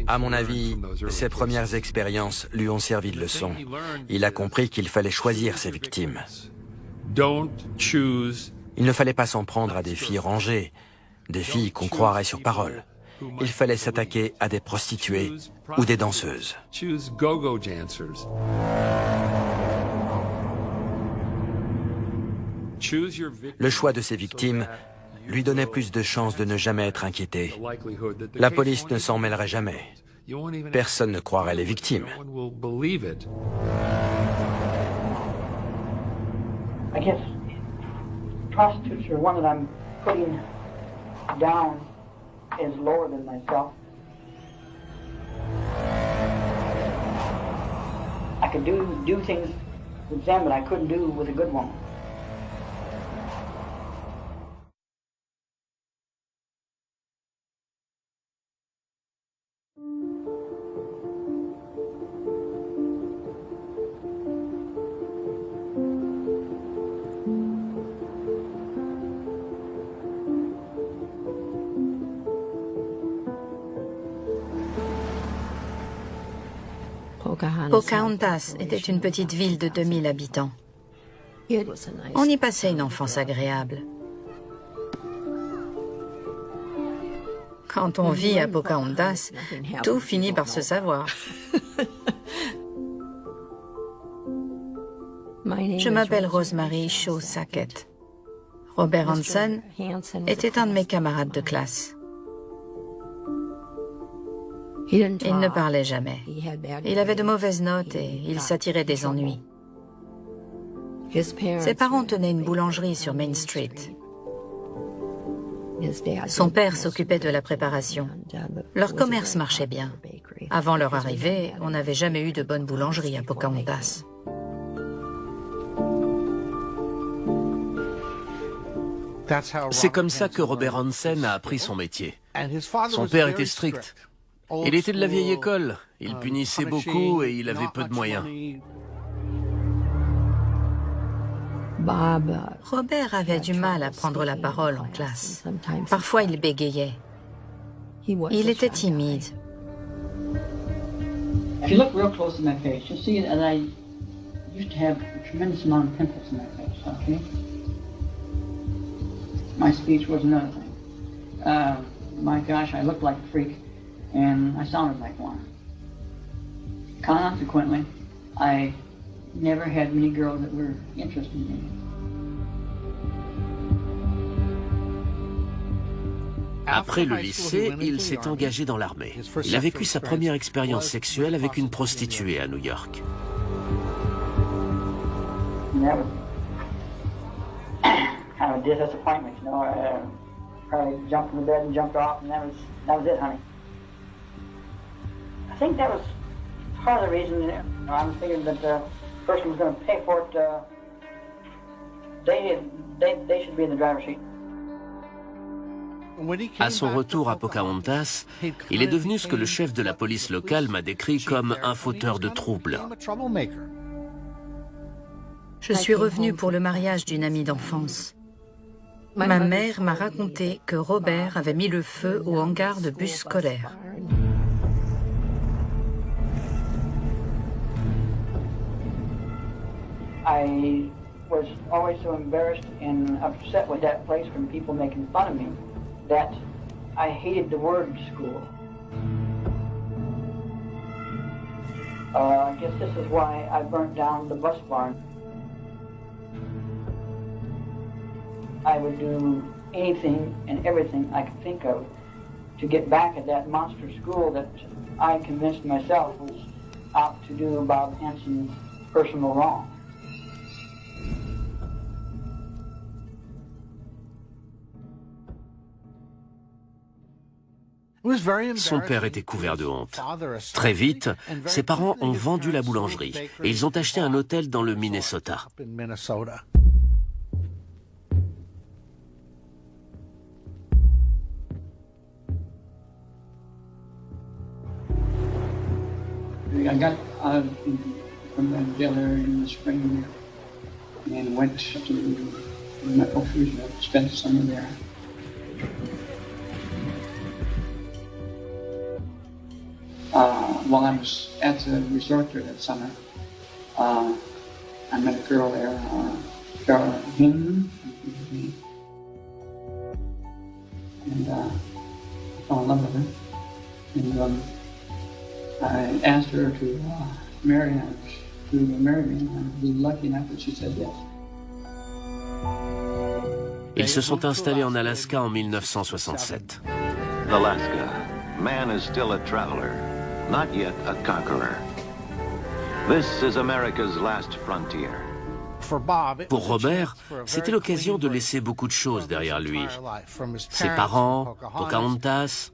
À mon avis, ses premières expériences lui ont servi de leçon. Il a compris qu'il fallait choisir ses victimes. Il ne fallait pas s'en prendre à des filles rangées, des filles qu'on croirait sur parole. Il fallait s'attaquer à des prostituées ou des danseuses. Le choix de ses victimes lui donnait plus de chances de ne jamais être inquiété. La police ne s'en mêlerait jamais. Personne ne croirait les victimes. I guess prostitutes are one that I'm putting down as lower than myself. I could do things with them that I couldn't do with a good woman. Pocahontas était une petite ville de 2000 habitants. On y passait une enfance agréable. Quand on vit à Pocahontas, tout finit par se savoir. Je m'appelle Rosemary Shaw Sackett. Robert Hansen était un de mes camarades de classe. Il ne parlait jamais. Il avait de mauvaises notes et il s'attirait des ennuis. Ses parents tenaient une boulangerie sur Main Street. Son père s'occupait de la préparation. Leur commerce marchait bien. Avant leur arrivée, on n'avait jamais eu de bonne boulangerie à Pocahontas. C'est comme ça que Robert Hansen a appris son métier. Son père était strict. Il était de la vieille école. Il punissait beaucoup et il avait peu de moyens. Robert avait du mal à prendre la parole en classe. Parfois, il bégayait. Il était timide. If you look real close at my face, you'll see that I used to have a tremendous amount of pimples in my face, okay? My speech was another thing. My gosh, I looked like a freak, and I sounded like one. Consequently, I never had many girls that were interested in me. Après le lycée, il s'est engagé dans l'armée. Il a vécu sa première expérience sexuelle avec une prostituée à New York. Kind of a disappointment, you know. I probably jumped in the bed and jumped off, and that was it, honey. I think that was part of the reason. You know, I was thinking that the person was going to pay for it. They should be in the driver's seat. À son retour à Pocahontas, il est devenu ce que le chef de la police locale m'a décrit comme un fauteur de troubles. Je suis revenue pour le mariage d'une amie d'enfance. Ma mère m'a raconté que Robert avait mis le feu au hangar de bus scolaire. I was always so embarrassed and upset with that place from people making fun of me that I hated the word school. I guess this is why I burnt down the bus barn. I would do anything and everything I could think of to get back at that monster school that I convinced myself was out to do Bob Hansen's personal wrong. Son père était couvert de honte. Très vite, ses parents ont vendu la boulangerie et ils ont acheté un hôtel dans le Minnesota. I got out from the jail there in the spring and went to my folks spent the summer there. While I was at the resort there that summer, I met a girl there, Carol Hinman, and I fell in love with her. And I asked her to marry me, and I was lucky enough that she said yes. Ils se sont installés en Alaska en 1967. Alaska, man is still a traveler, not yet a conqueror. This is America's last frontier. Pour Robert, c'était l'occasion de laisser beaucoup de choses derrière lui. Ses parents, Pocahontas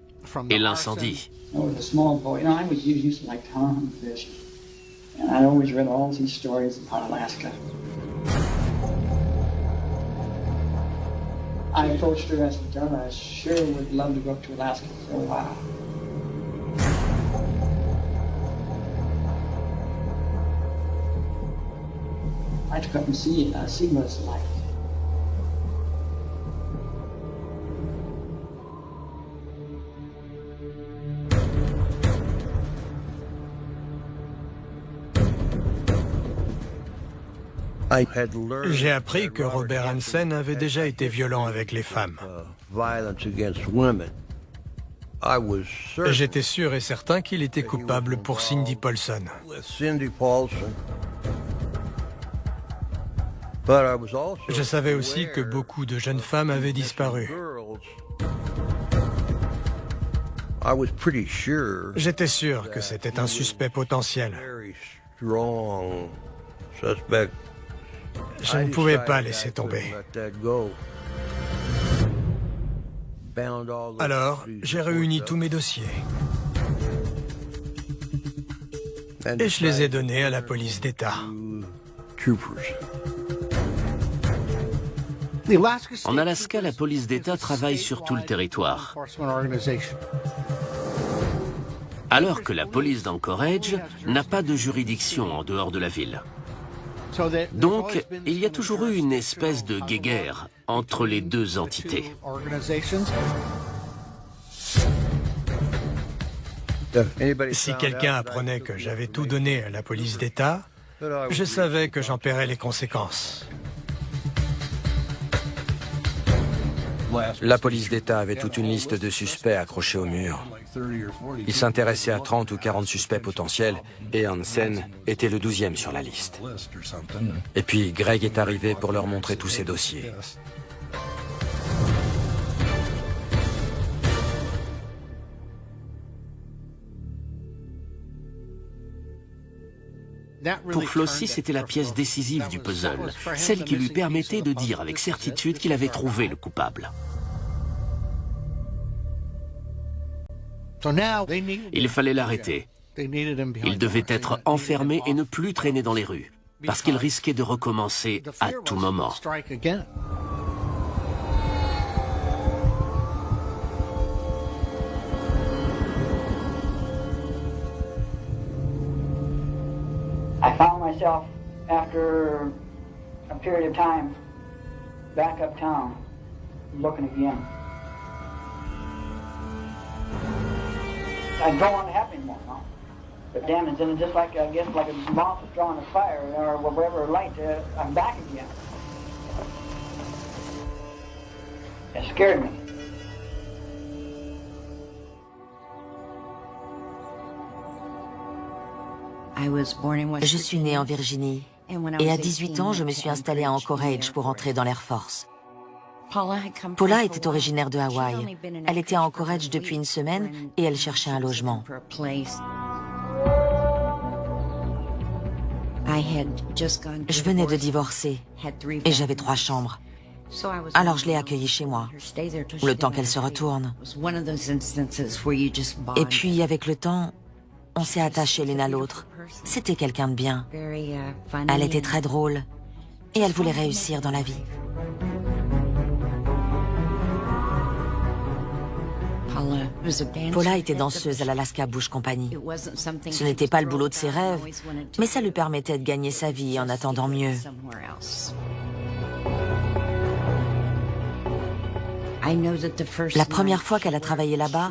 et l'incendie. I was a small boy. You know, I was used to like Tom Fish, and I always read all these stories about Alaska. I approached her as a I sure would love to go up to Alaska for a while. I'd to come and see what it's like. J'ai appris que Robert Hansen avait déjà été violent avec les femmes. J'étais sûr et certain qu'il était coupable pour Cindy Paulson. Je savais aussi que beaucoup de jeunes femmes avaient disparu. J'étais sûr que c'était un suspect potentiel. Je ne pouvais pas laisser tomber. Alors, j'ai réuni tous mes dossiers. Et je les ai donnés à la police d'État. En Alaska, la police d'État travaille sur tout le territoire. Alors que la police d'Anchorage n'a pas de juridiction en dehors de la ville. Donc, il y a toujours eu une espèce de guéguerre entre les deux entités. Si quelqu'un apprenait que j'avais tout donné à la police d'État, je savais que j'en paierais les conséquences. La police d'État avait toute une liste de suspects accrochés au mur. Il s'intéressait à 30 ou 40 suspects potentiels et Hansen était le 12e sur la liste. Et puis Greg est arrivé pour leur montrer tous ses dossiers. Pour Flossie, c'était la pièce décisive du puzzle, celle qui lui permettait de dire avec certitude qu'il avait trouvé le coupable. Il fallait l'arrêter. Il devait être enfermé et ne plus traîner dans les rues, parce qu'il risquait de recommencer à tout moment. I found myself, after a period of time, back uptown, looking again. I don't want to happen anymore, no? But damn, it's just like, I guess, like a moth is drawing a fire or whatever light, I'm back again. It scared me. Je suis née en Virginie et à 18 ans, je me suis installée à Anchorage pour entrer dans l'Air Force. Paula était originaire de Hawaï. Elle était à Anchorage depuis une semaine et elle cherchait un logement. Je venais de divorcer et j'avais 3 chambres. Alors je l'ai accueillie chez moi, le temps qu'elle se retourne. Et puis, avec le temps, on s'est attachés l'une à l'autre. C'était quelqu'un de bien. Elle était très drôle et elle voulait réussir dans la vie. Paula était danseuse à l'Alaska Bush Company. Ce n'était pas le boulot de ses rêves, mais ça lui permettait de gagner sa vie en attendant mieux. La première fois qu'elle a travaillé là-bas,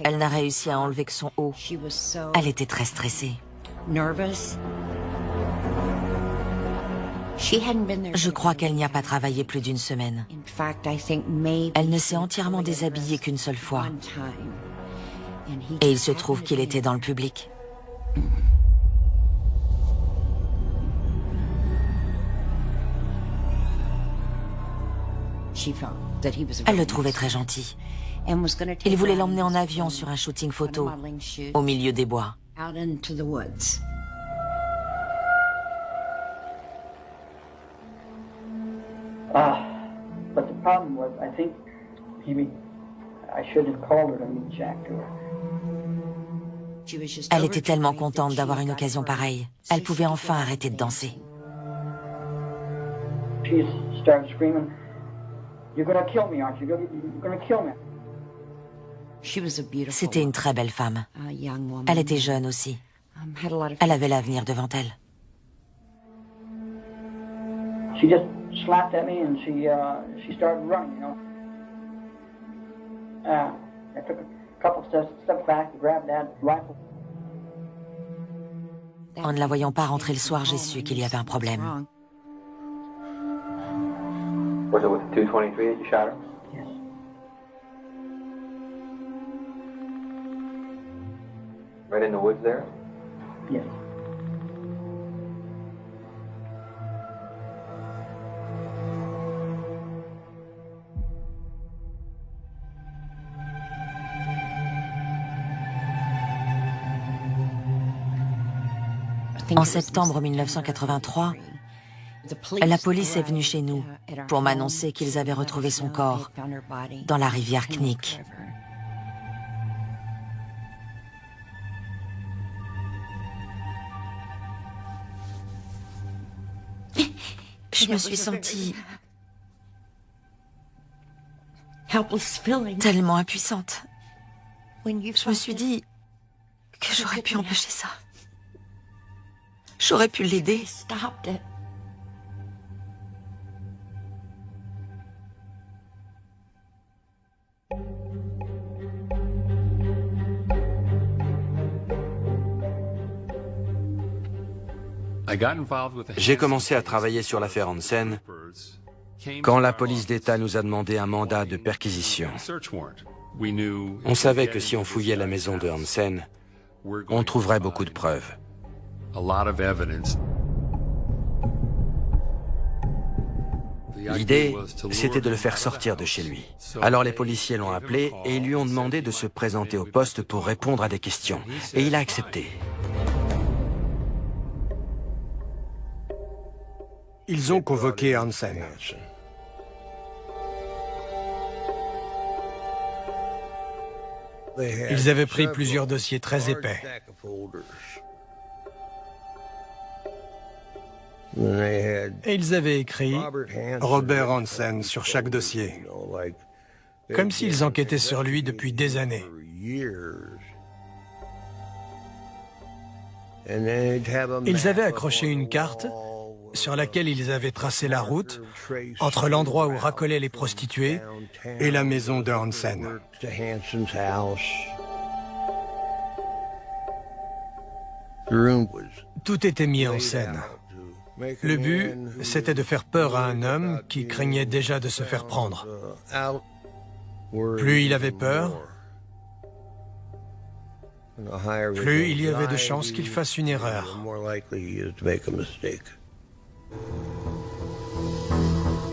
elle n'a réussi à enlever que son haut. Elle était très stressée. Je crois qu'elle n'y a pas travaillé plus d'1 semaine. Elle ne s'est entièrement déshabillée qu'une seule fois. Et il se trouve qu'il était dans le public. Elle le trouvait très gentil. Il voulait l'emmener en avion sur un shooting photo, au milieu des bois. But the problem was, I think maybe I should have called her to meet Jack to her. Elle était tellement contente d'avoir une occasion pareille. Elle pouvait enfin arrêter de danser. She started screaming, "You're gonna kill me, aren't you? You're gonna kill me." C'était une très belle femme. Elle était jeune aussi. Elle avait l'avenir devant elle. She just slapped at me and she started running, you know. I took a couple steps back, grabbed that rifle. En ne la voyant pas rentrer le soir, j'ai su qu'il y avait un problème. Was it with the 223 that you shot her? Yes. Right in the woods there? Yes. En septembre 1983, la police est venue chez nous pour m'annoncer qu'ils avaient retrouvé son corps dans la rivière Knik. Je me suis sentie tellement impuissante. Je me suis dit que j'aurais pu empêcher ça. J'aurais pu l'aider. J'ai commencé à travailler sur l'affaire Hansen quand la police d'État nous a demandé un mandat de perquisition. On savait que si on fouillait la maison de Hansen, on trouverait beaucoup de preuves. L'idée, c'était de le faire sortir de chez lui. Alors les policiers l'ont appelé et ils lui ont demandé de se présenter au poste pour répondre à des questions. Et il a accepté. Ils ont convoqué Hansen. Ils avaient pris plusieurs dossiers très épais. Et ils avaient écrit Robert Hansen sur chaque dossier, comme s'ils enquêtaient sur lui depuis des années. Ils avaient accroché une carte sur laquelle ils avaient tracé la route entre l'endroit où racolaient les prostituées et la maison de Hansen. Tout était mis en scène. Le but, c'était de faire peur à un homme qui craignait déjà de se faire prendre. Plus il avait peur, plus il y avait de chances qu'il fasse une erreur.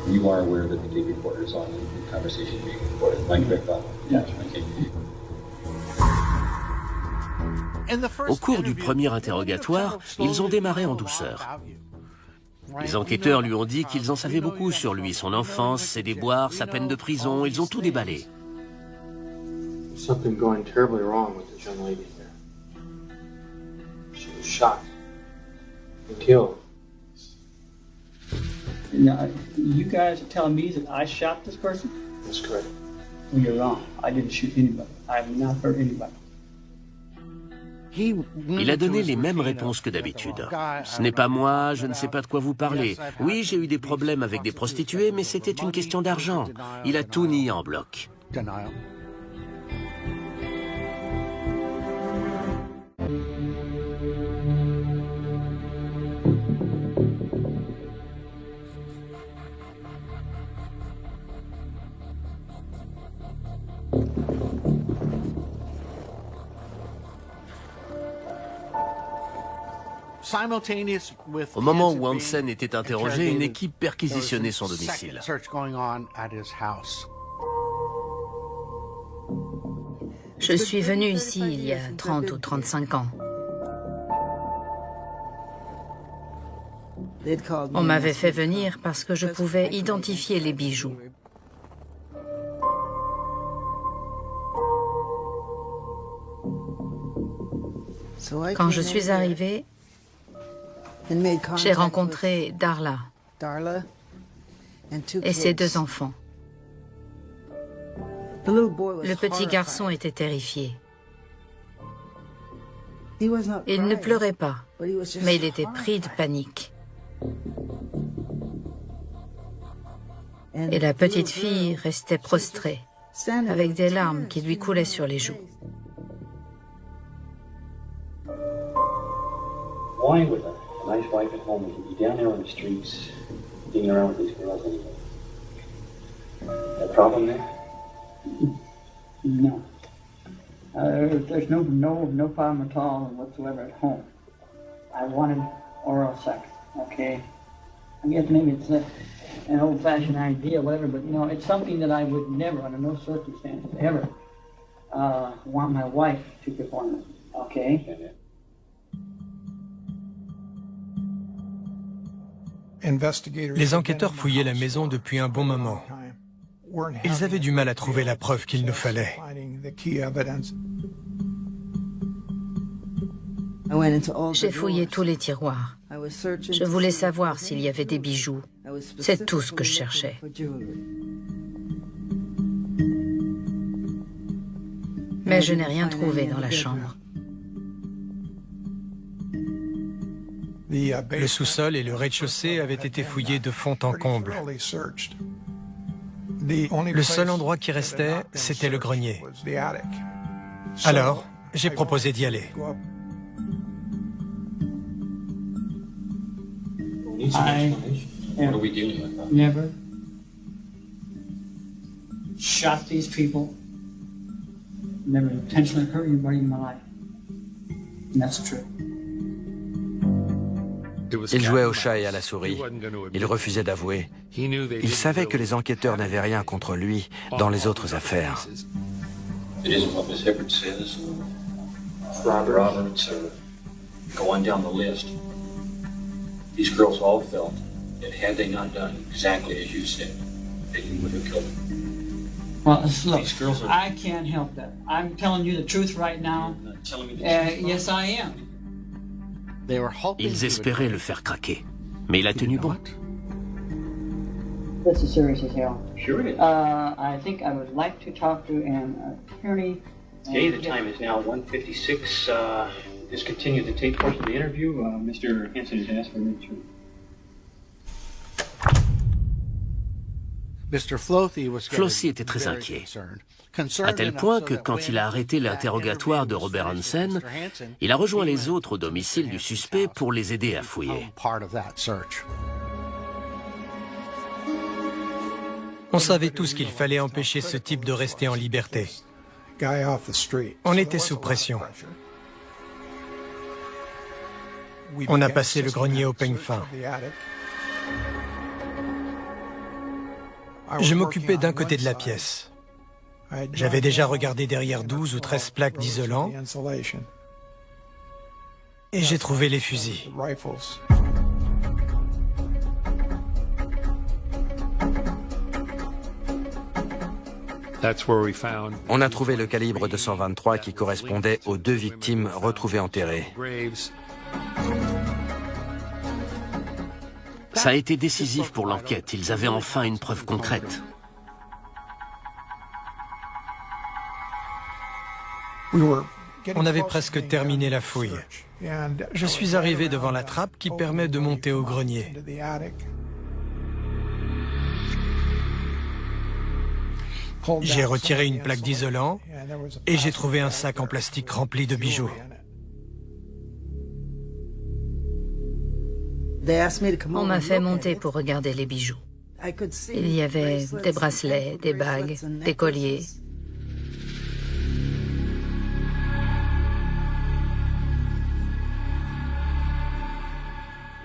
You are aware that the gig reporter is on the conversation being recorded. Am I correct, Bob? Yes. Au cours du premier interrogatoire, ils ont démarré en douceur. Les enquêteurs lui ont dit qu'ils en savaient beaucoup sur lui, son enfance, ses déboires, sa peine de prison. Ils ont tout déballé. Something going terribly wrong with this young lady here. She was shot and killed. Now, you guys are telling me that I shot this person? That's correct. Well, you're wrong. I didn't shoot anybody. I have not hurt anybody. Il a donné les mêmes réponses que d'habitude. Ce n'est pas moi, je ne sais pas de quoi vous parlez. Oui, j'ai eu des problèmes avec des prostituées, mais c'était une question d'argent. Il a tout nié en bloc. Au moment où Hansen était interrogé, une équipe perquisitionnait son domicile. Je suis venue ici il y a 30 ou 35 ans. On m'avait fait venir parce que je pouvais identifier les bijoux. Quand je suis arrivée, j'ai rencontré Darla et ses 2 enfants. Le petit garçon était terrifié. Il ne pleurait pas, mais il était pris de panique. Et la petite fille restait prostrée, avec des larmes qui lui coulaient sur les joues. Why with a nice wife at home would you be down there on the streets, getting around with these girls anyway? A problem there? No. There's no problem at all whatsoever at home. I wanted oral sex, okay? I guess maybe it's an old-fashioned idea, whatever, but it's something that I would never, under no circumstances, ever want my wife to perform it, okay? Les enquêteurs fouillaient la maison depuis un bon moment. Ils avaient du mal à trouver la preuve qu'il nous fallait. J'ai fouillé tous les tiroirs. Je voulais savoir s'il y avait des bijoux. C'est tout ce que je cherchais. Mais je n'ai rien trouvé dans la chambre. Le sous-sol et le rez-de-chaussée avaient été fouillés de fond en comble. Le seul endroit qui restait, c'était le grenier. Alors, j'ai proposé d'y aller. I have never shot these people, never intentionally hurt anybody in my life. And that's true. Il jouait au chat et à la souris. Il refusait d'avouer. Il savait que les enquêteurs n'avaient rien contre lui dans les autres affaires. It isn't what Miss Hibbert says. Roberts, go on down the list. These girls all felt that had they not done exactly as you said, that you would have killed them. Well, look, I can't help that. I'm telling you the truth right now. Yes, I am. Ils espéraient le faire craquer, mais il a tenu bon. This is serious as hell. Sure it is. I think I would like to talk to an attorney. Okay, the time is now 1:56. Discontinue the tape portion of the interview. Mr. Hansen has asked for me to. Flossie était très inquiet, à tel point que quand il a arrêté l'interrogatoire de Robert Hansen, il a rejoint les autres au domicile du suspect pour les aider à fouiller. On savait tous qu'il fallait empêcher ce type de rester en liberté. On était sous pression. On a passé le grenier au peigne fin. Je m'occupais d'un côté de la pièce. J'avais déjà regardé derrière 12 ou 13 plaques d'isolant et j'ai trouvé les fusils. On a trouvé le calibre 223 qui correspondait aux 2 victimes retrouvées enterrées. Ça a été décisif pour l'enquête. Ils avaient enfin une preuve concrète. On avait presque terminé la fouille. Je suis arrivé devant la trappe qui permet de monter au grenier. J'ai retiré une plaque d'isolant et j'ai trouvé un sac en plastique rempli de bijoux. On m'a fait monter pour regarder les bijoux. Il y avait des bracelets, des bagues, des colliers.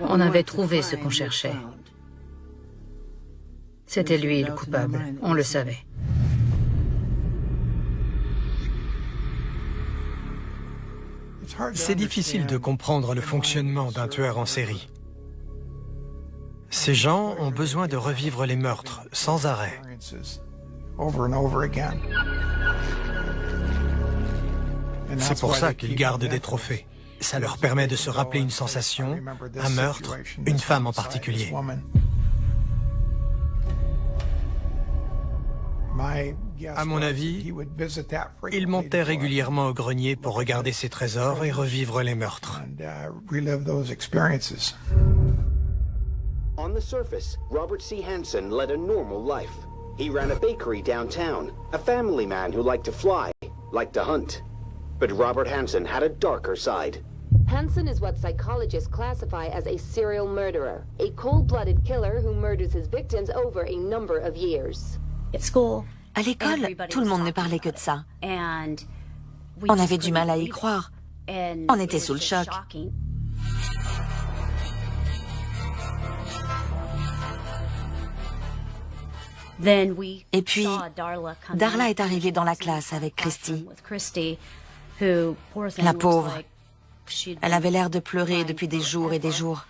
On avait trouvé ce qu'on cherchait. C'était lui le coupable, on le savait. C'est difficile de comprendre le fonctionnement d'un tueur en série. Ces gens ont besoin de revivre les meurtres sans arrêt. C'est pour ça qu'ils gardent des trophées. Ça leur permet de se rappeler une sensation, un meurtre, une femme en particulier. À mon avis, il montait régulièrement au grenier pour regarder ses trésors et revivre les meurtres. On the surface, Robert C. Hansen led a normal life. He ran a bakery downtown, a family man who liked to fly, liked to hunt. But Robert Hansen had a darker side. Hansen is what psychologists classify as a serial murderer, a cold-blooded killer who murders his victims over a number of years. À l'école, tout le monde ne parlait que de ça. On avait du mal à y croire. On était sous le choc. Et puis, Darla est arrivée dans la classe avec Christy. La pauvre. Elle avait l'air de pleurer depuis des jours et des jours.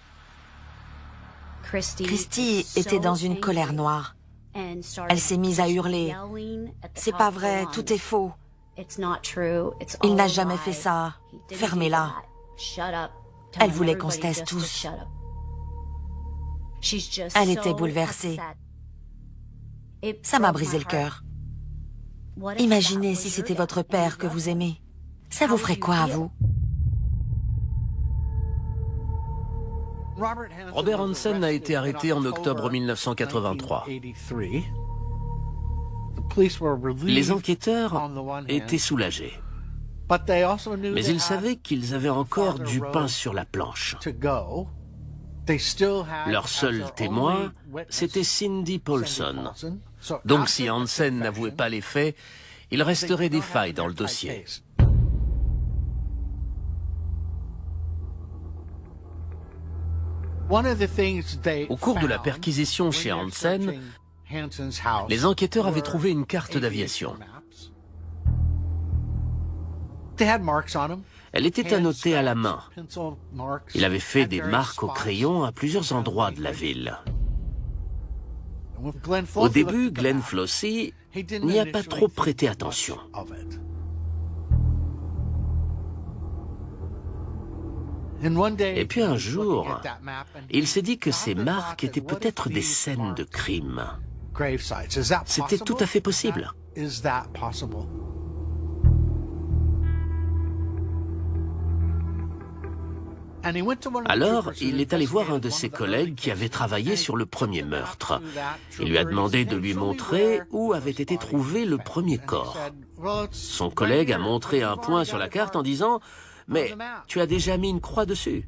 Christy était dans une colère noire. Elle s'est mise à hurler. « C'est pas vrai, tout est faux. Il n'a jamais fait ça. Fermez-la. » Elle voulait qu'on se taise tous. Elle était bouleversée. Ça m'a brisé le cœur. Imaginez si c'était votre père que vous aimez. Ça vous ferait quoi à vous? Robert Hansen a été arrêté en octobre 1983. Les enquêteurs étaient soulagés. Mais ils savaient qu'ils avaient encore du pain sur la planche. Leur seul témoin, c'était Cindy Paulson. Donc si Hansen n'avouait pas les faits, il resterait des failles dans le dossier. Au cours de la perquisition chez Hansen, les enquêteurs avaient trouvé une carte d'aviation. Elle était annotée à la main. Il avait fait des marques au crayon à plusieurs endroits de la ville. Au début, Glenn Flossie n'y a pas trop prêté attention. Et puis un jour, il s'est dit que ces marques étaient peut-être des scènes de crime. C'était tout à fait possible. Alors, il est allé voir un de ses collègues qui avait travaillé sur le premier meurtre. Il lui a demandé de lui montrer où avait été trouvé le premier corps. Son collègue a montré un point sur la carte en disant « Mais tu as déjà mis une croix dessus ?»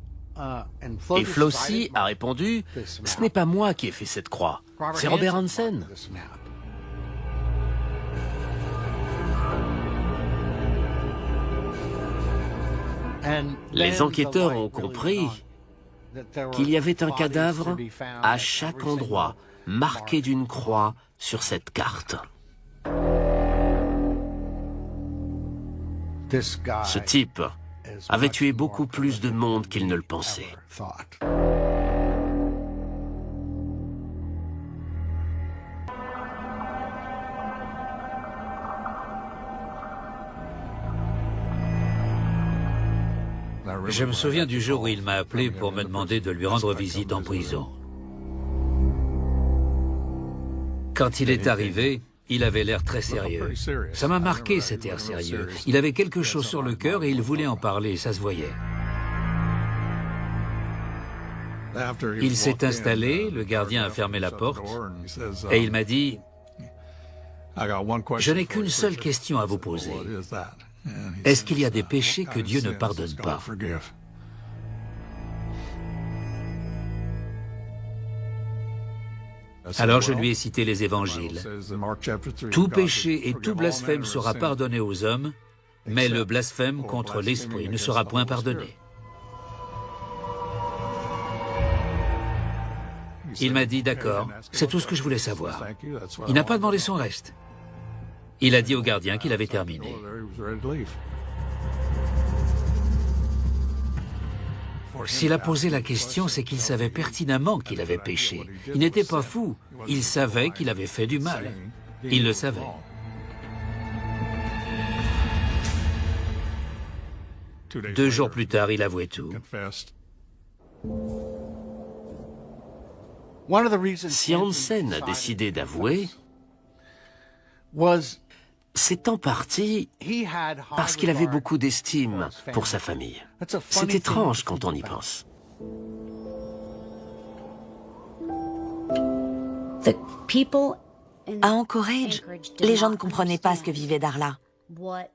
Et Flossie a répondu « Ce n'est pas moi qui ai fait cette croix, c'est Robert Hansen. » Les enquêteurs ont compris qu'il y avait un cadavre à chaque endroit, marqué d'une croix sur cette carte. Ce type avait tué beaucoup plus de monde qu'il ne le pensait. Je me souviens du jour où il m'a appelé pour me demander de lui rendre visite en prison. Quand il est arrivé, il avait l'air très sérieux. Ça m'a marqué, cet air sérieux. Il avait quelque chose sur le cœur et il voulait en parler, ça se voyait. Il s'est installé, le gardien a fermé la porte et il m'a dit « Je n'ai qu'une seule question à vous poser. Est-ce qu'il y a des péchés que Dieu ne pardonne pas ?» Alors je lui ai cité les évangiles. Tout péché et tout blasphème sera pardonné aux hommes, mais le blasphème contre l'Esprit ne sera point pardonné. Il m'a dit, d'accord, c'est tout ce que je voulais savoir. Il n'a pas demandé son reste. Il a dit au gardien qu'il avait terminé. S'il a posé la question, c'est qu'il savait pertinemment qu'il avait péché. Il n'était pas fou. Il savait qu'il avait fait du mal. Il le savait. Deux jours plus tard, il avouait tout. Si Hansen a décidé d'avouer, c'est en partie parce qu'il avait beaucoup d'estime pour sa famille. C'est étrange quand on y pense. À Anchorage, les gens ne comprenaient pas ce que vivait Darla,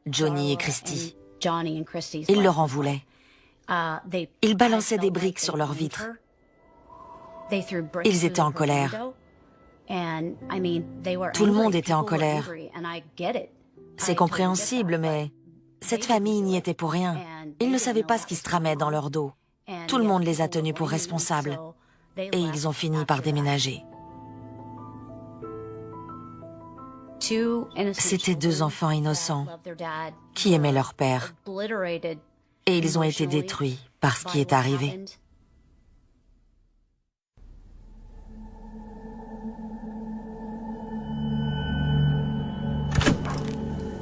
Johnny et Christy. Ils leur en voulaient. Ils balançaient des briques sur leurs vitres. Ils étaient en colère. Tout le monde était en colère. C'est compréhensible, mais cette famille n'y était pour rien. Ils ne savaient pas ce qui se tramait dans leur dos. Tout le monde les a tenus pour responsables. Et ils ont fini par déménager. C'étaient 2 enfants innocents qui aimaient leur père. Et ils ont été détruits par ce qui est arrivé.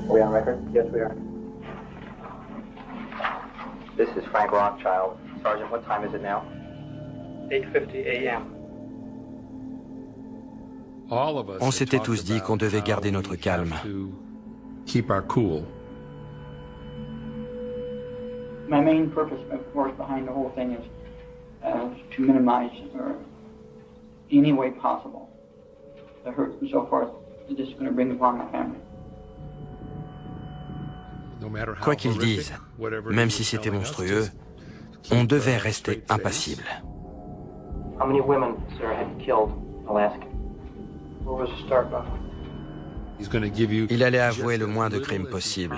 Are we on record? Yes, we are. This is Frank Rothschild. Sergeant, what time is it now? 8:50 a.m. On s'était tous dit qu'on devait garder notre calme. My main purpose, of course, behind the whole thing is to minimize, or any way possible, the hurt and so forth that this is going to bring upon my family. Quoi qu'ils disent, même si c'était monstrueux, on devait rester impassible. How many women, sir, had you killed in Alaska? What was the start, Buffalo? Il allait avouer le moins de crimes possible.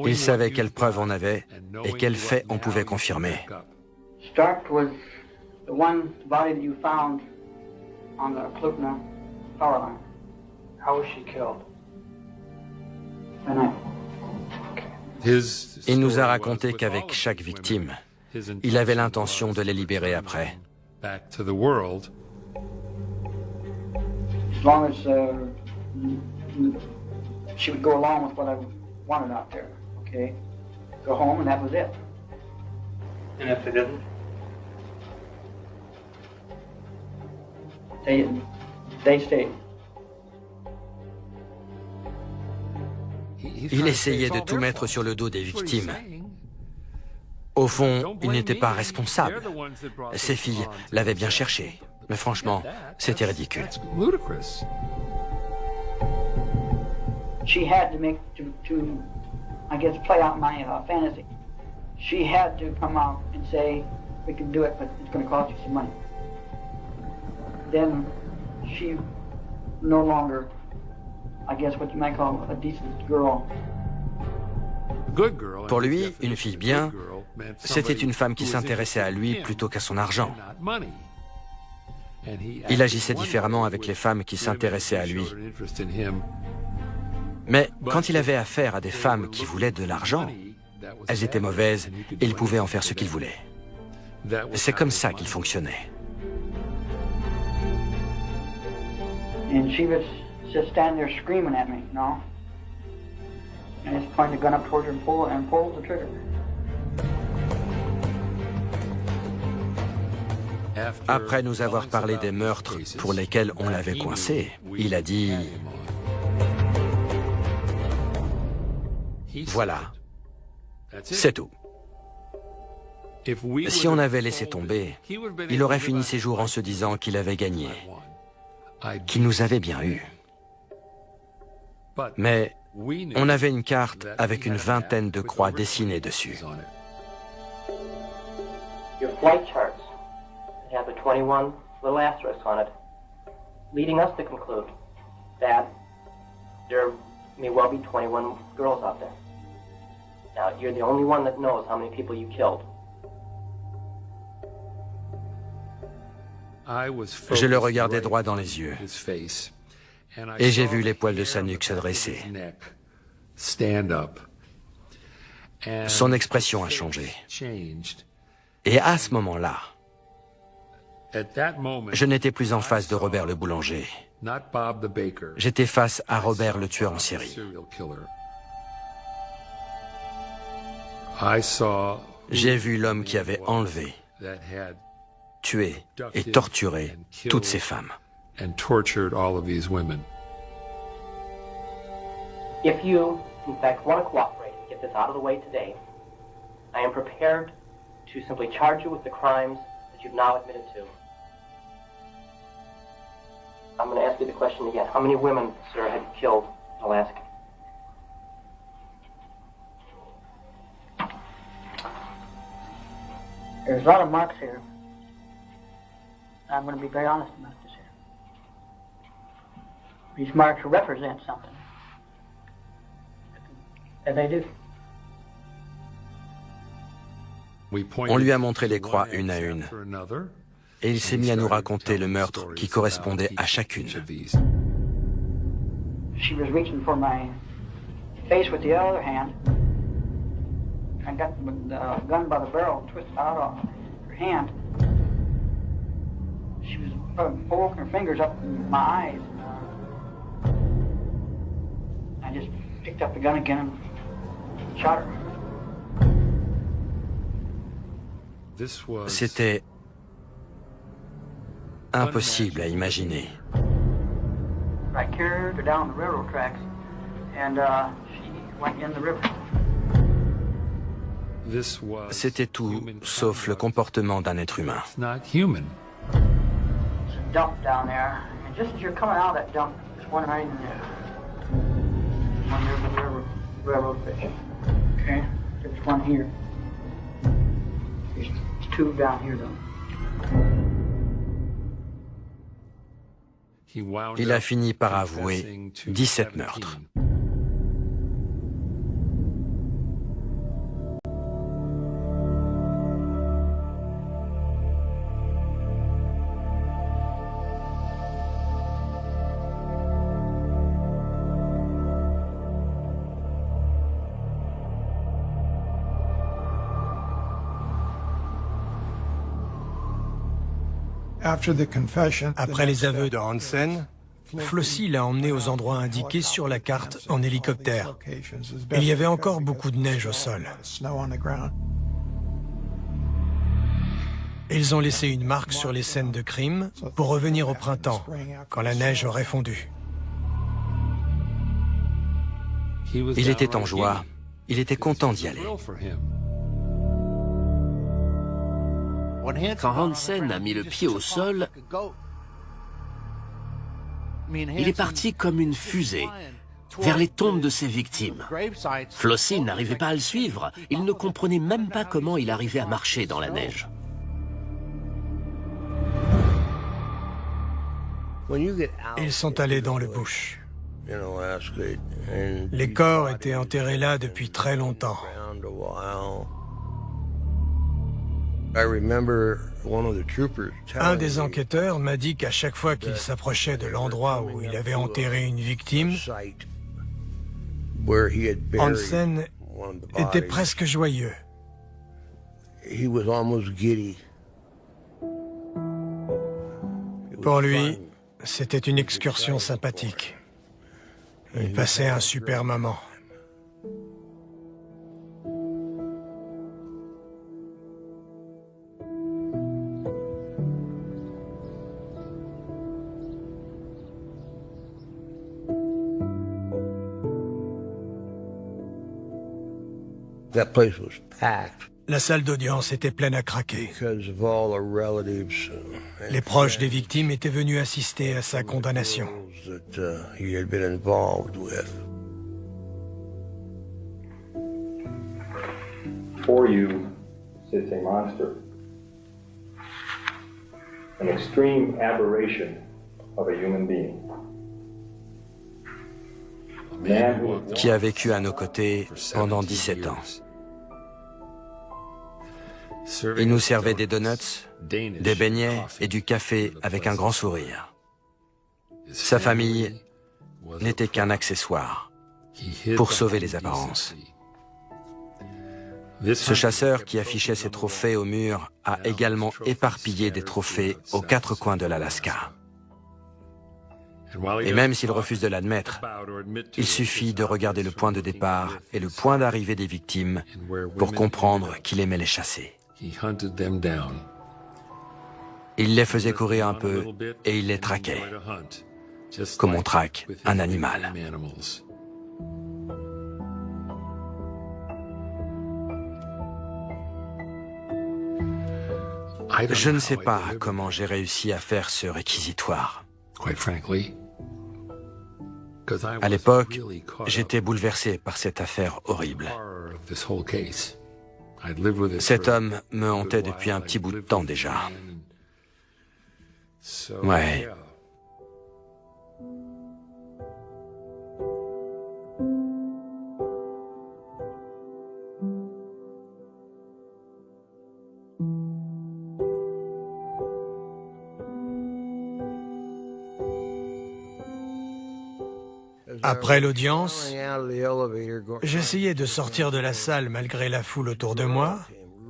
Il savait quelles preuves on avait et quels faits on pouvait confirmer. Stark was the one body that you found on the Klukna power line. How was she killed? Il nous a raconté qu'avec chaque victime, il avait l'intention de les libérer après. As long as she would go along with what I wanted out there, okay? Go home and that was it. And if they didn't? They stayed. Il essayait de tout mettre sur le dos des victimes. Au fond, il n'était pas responsable. Ses filles l'avaient bien cherché. Mais franchement, c'était ridicule. She had to make, to I guess, play out my fantasy. She had to come out and say, we can do it, but it's going to cost you some money. Then she no longer, I guess, what you might call a decent girl. Pour lui, une fille bien, c'était une femme qui s'intéressait à lui plutôt qu'à son argent. Il agissait différemment avec les femmes qui s'intéressaient à lui. Mais quand il avait affaire à des femmes qui voulaient de l'argent, elles étaient mauvaises et il pouvait en faire ce qu'il voulait. C'est comme ça qu'il fonctionnait. And she was just standing there screaming at me, you know? And just pointing the gun up towards her and pull the trigger. Après nous avoir parlé des meurtres pour lesquels on l'avait coincé, il a dit « Voilà, c'est tout. » Si on avait laissé tomber, il aurait fini ses jours en se disant qu'il avait gagné, qu'il nous avait bien eus. Mais on avait une carte avec une vingtaine de croix dessinées dessus. Your flight charts have a 21 little asterisk on it, leading us to conclude that there may well be 21 girls out there. Now, you're the only one that knows how many people you killed. Je le regardais droit dans les yeux et j'ai vu les poils de sa nuque se dresser. Son expression a changé. Et à ce moment-là, je n'étais plus en face de Robert le boulanger. J'étais face à Robert le tueur en série. J'ai vu l'homme qui avait enlevé, tué et torturé toutes ces femmes. If you, in fact, want to cooperate and get this out of the way today, I am prepared to simply charge you with the crimes that you've now admitted to. I'm going to ask you the question again. How many women, sir, have you killed in Alaska? There's a lot of marks here. I'm going to be very honest about this here. These marks represent something. And they do. On lui a montré les croix une à une, et il s'est mis à nous raconter le meurtre qui correspondait à chacune. She was reaching for my face with the other hand. I got the gun by the barrel twisted out of her hand. She was poking her fingers up in my eyes. I just picked up the gun again and shot her. C'était impossible à imaginer. I carried her down the railroad tracks, and she went in the river. C'était tout sauf le comportement d'un être humain. There's a dump down there, and just as you're coming out of that dump, there's one right in there. One near the railroad bridge. Okay, there's one here. There's two down here, though. Il a fini par avouer 17 meurtres. Après les aveux de Hansen, Flossie l'a emmené aux endroits indiqués sur la carte en hélicoptère. Il y avait encore beaucoup de neige au sol. Ils ont laissé une marque sur les scènes de crime pour revenir au printemps, quand la neige aurait fondu. Il était en joie, il était content d'y aller. Quand Hansen a mis le pied au sol, il est parti comme une fusée vers les tombes de ses victimes. Flossie n'arrivait pas à le suivre. Il ne comprenait même pas comment il arrivait à marcher dans la neige. Ils sont allés dans le bush. Les corps étaient enterrés là depuis très longtemps. Un des enquêteurs m'a dit qu'à chaque fois qu'il s'approchait de l'endroit où il avait enterré une victime, Hansen était presque joyeux. Pour lui, c'était une excursion sympathique. Il passait un super moment. La salle d'audience était pleine à craquer. Les proches des victimes étaient venus assister à sa condamnation. Before you sits a monster, an extreme aberration of a human being. Qui a vécu à nos côtés pendant 17 ans. Il nous servait des donuts, des beignets et du café avec un grand sourire. Sa famille n'était qu'un accessoire pour sauver les apparences. Ce chasseur qui affichait ses trophées au mur a également éparpillé des trophées aux 4 coins de l'Alaska. Et même s'il refuse de l'admettre, il suffit de regarder le point de départ et le point d'arrivée des victimes pour comprendre qu'il aimait les chasser. Il les faisait courir un peu et il les traquait, comme on traque un animal. Je ne sais pas comment j'ai réussi à faire ce réquisitoire. À l'époque, j'étais bouleversé par cette affaire horrible. Cet homme me hantait depuis un petit bout de temps déjà. Ouais. Après l'audience, j'essayais de sortir de la salle malgré la foule autour de moi,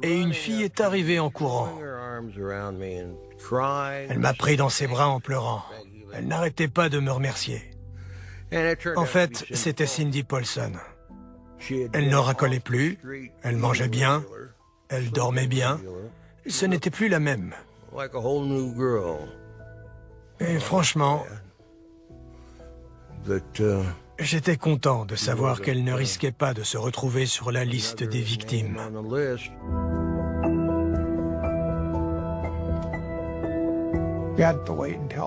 et une fille est arrivée en courant. Elle m'a pris dans ses bras en pleurant. Elle n'arrêtait pas de me remercier. En fait, c'était Cindy Paulson. Elle ne racolait plus, elle mangeait bien, elle dormait bien. Ce n'était plus la même. Et franchement, j'étais content de savoir qu'elle ne risquait pas de se retrouver sur la liste des victimes.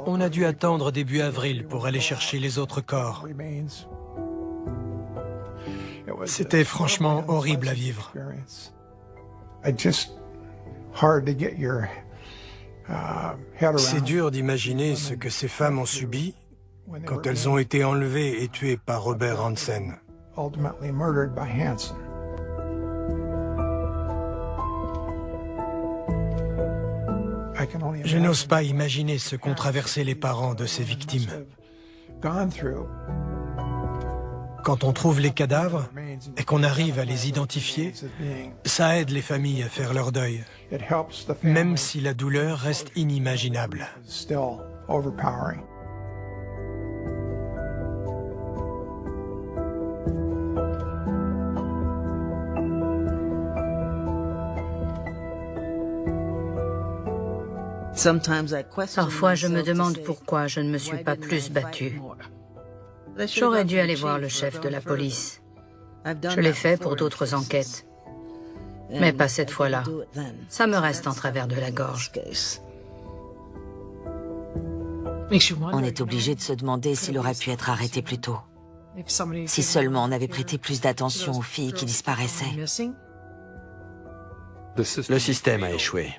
On a dû attendre début avril pour aller chercher les autres corps. C'était franchement horrible à vivre. C'est dur d'imaginer ce que ces femmes ont subi quand elles ont été enlevées et tuées par Robert Hansen. Je n'ose pas imaginer ce qu'ont traversé les parents de ces victimes. Quand on trouve les cadavres et qu'on arrive à les identifier, ça aide les familles à faire leur deuil, même si la douleur reste inimaginable. Parfois, je me demande pourquoi je ne me suis pas plus battue. J'aurais dû aller voir le chef de la police. Je l'ai fait pour d'autres enquêtes. Mais pas cette fois-là. Ça me reste en travers de la gorge. On est obligé de se demander s'il aurait pu être arrêté plus tôt. Si seulement on avait prêté plus d'attention aux filles qui disparaissaient. Le système a échoué.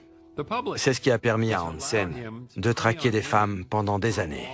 C'est ce qui a permis à Hansen de traquer des femmes pendant des années.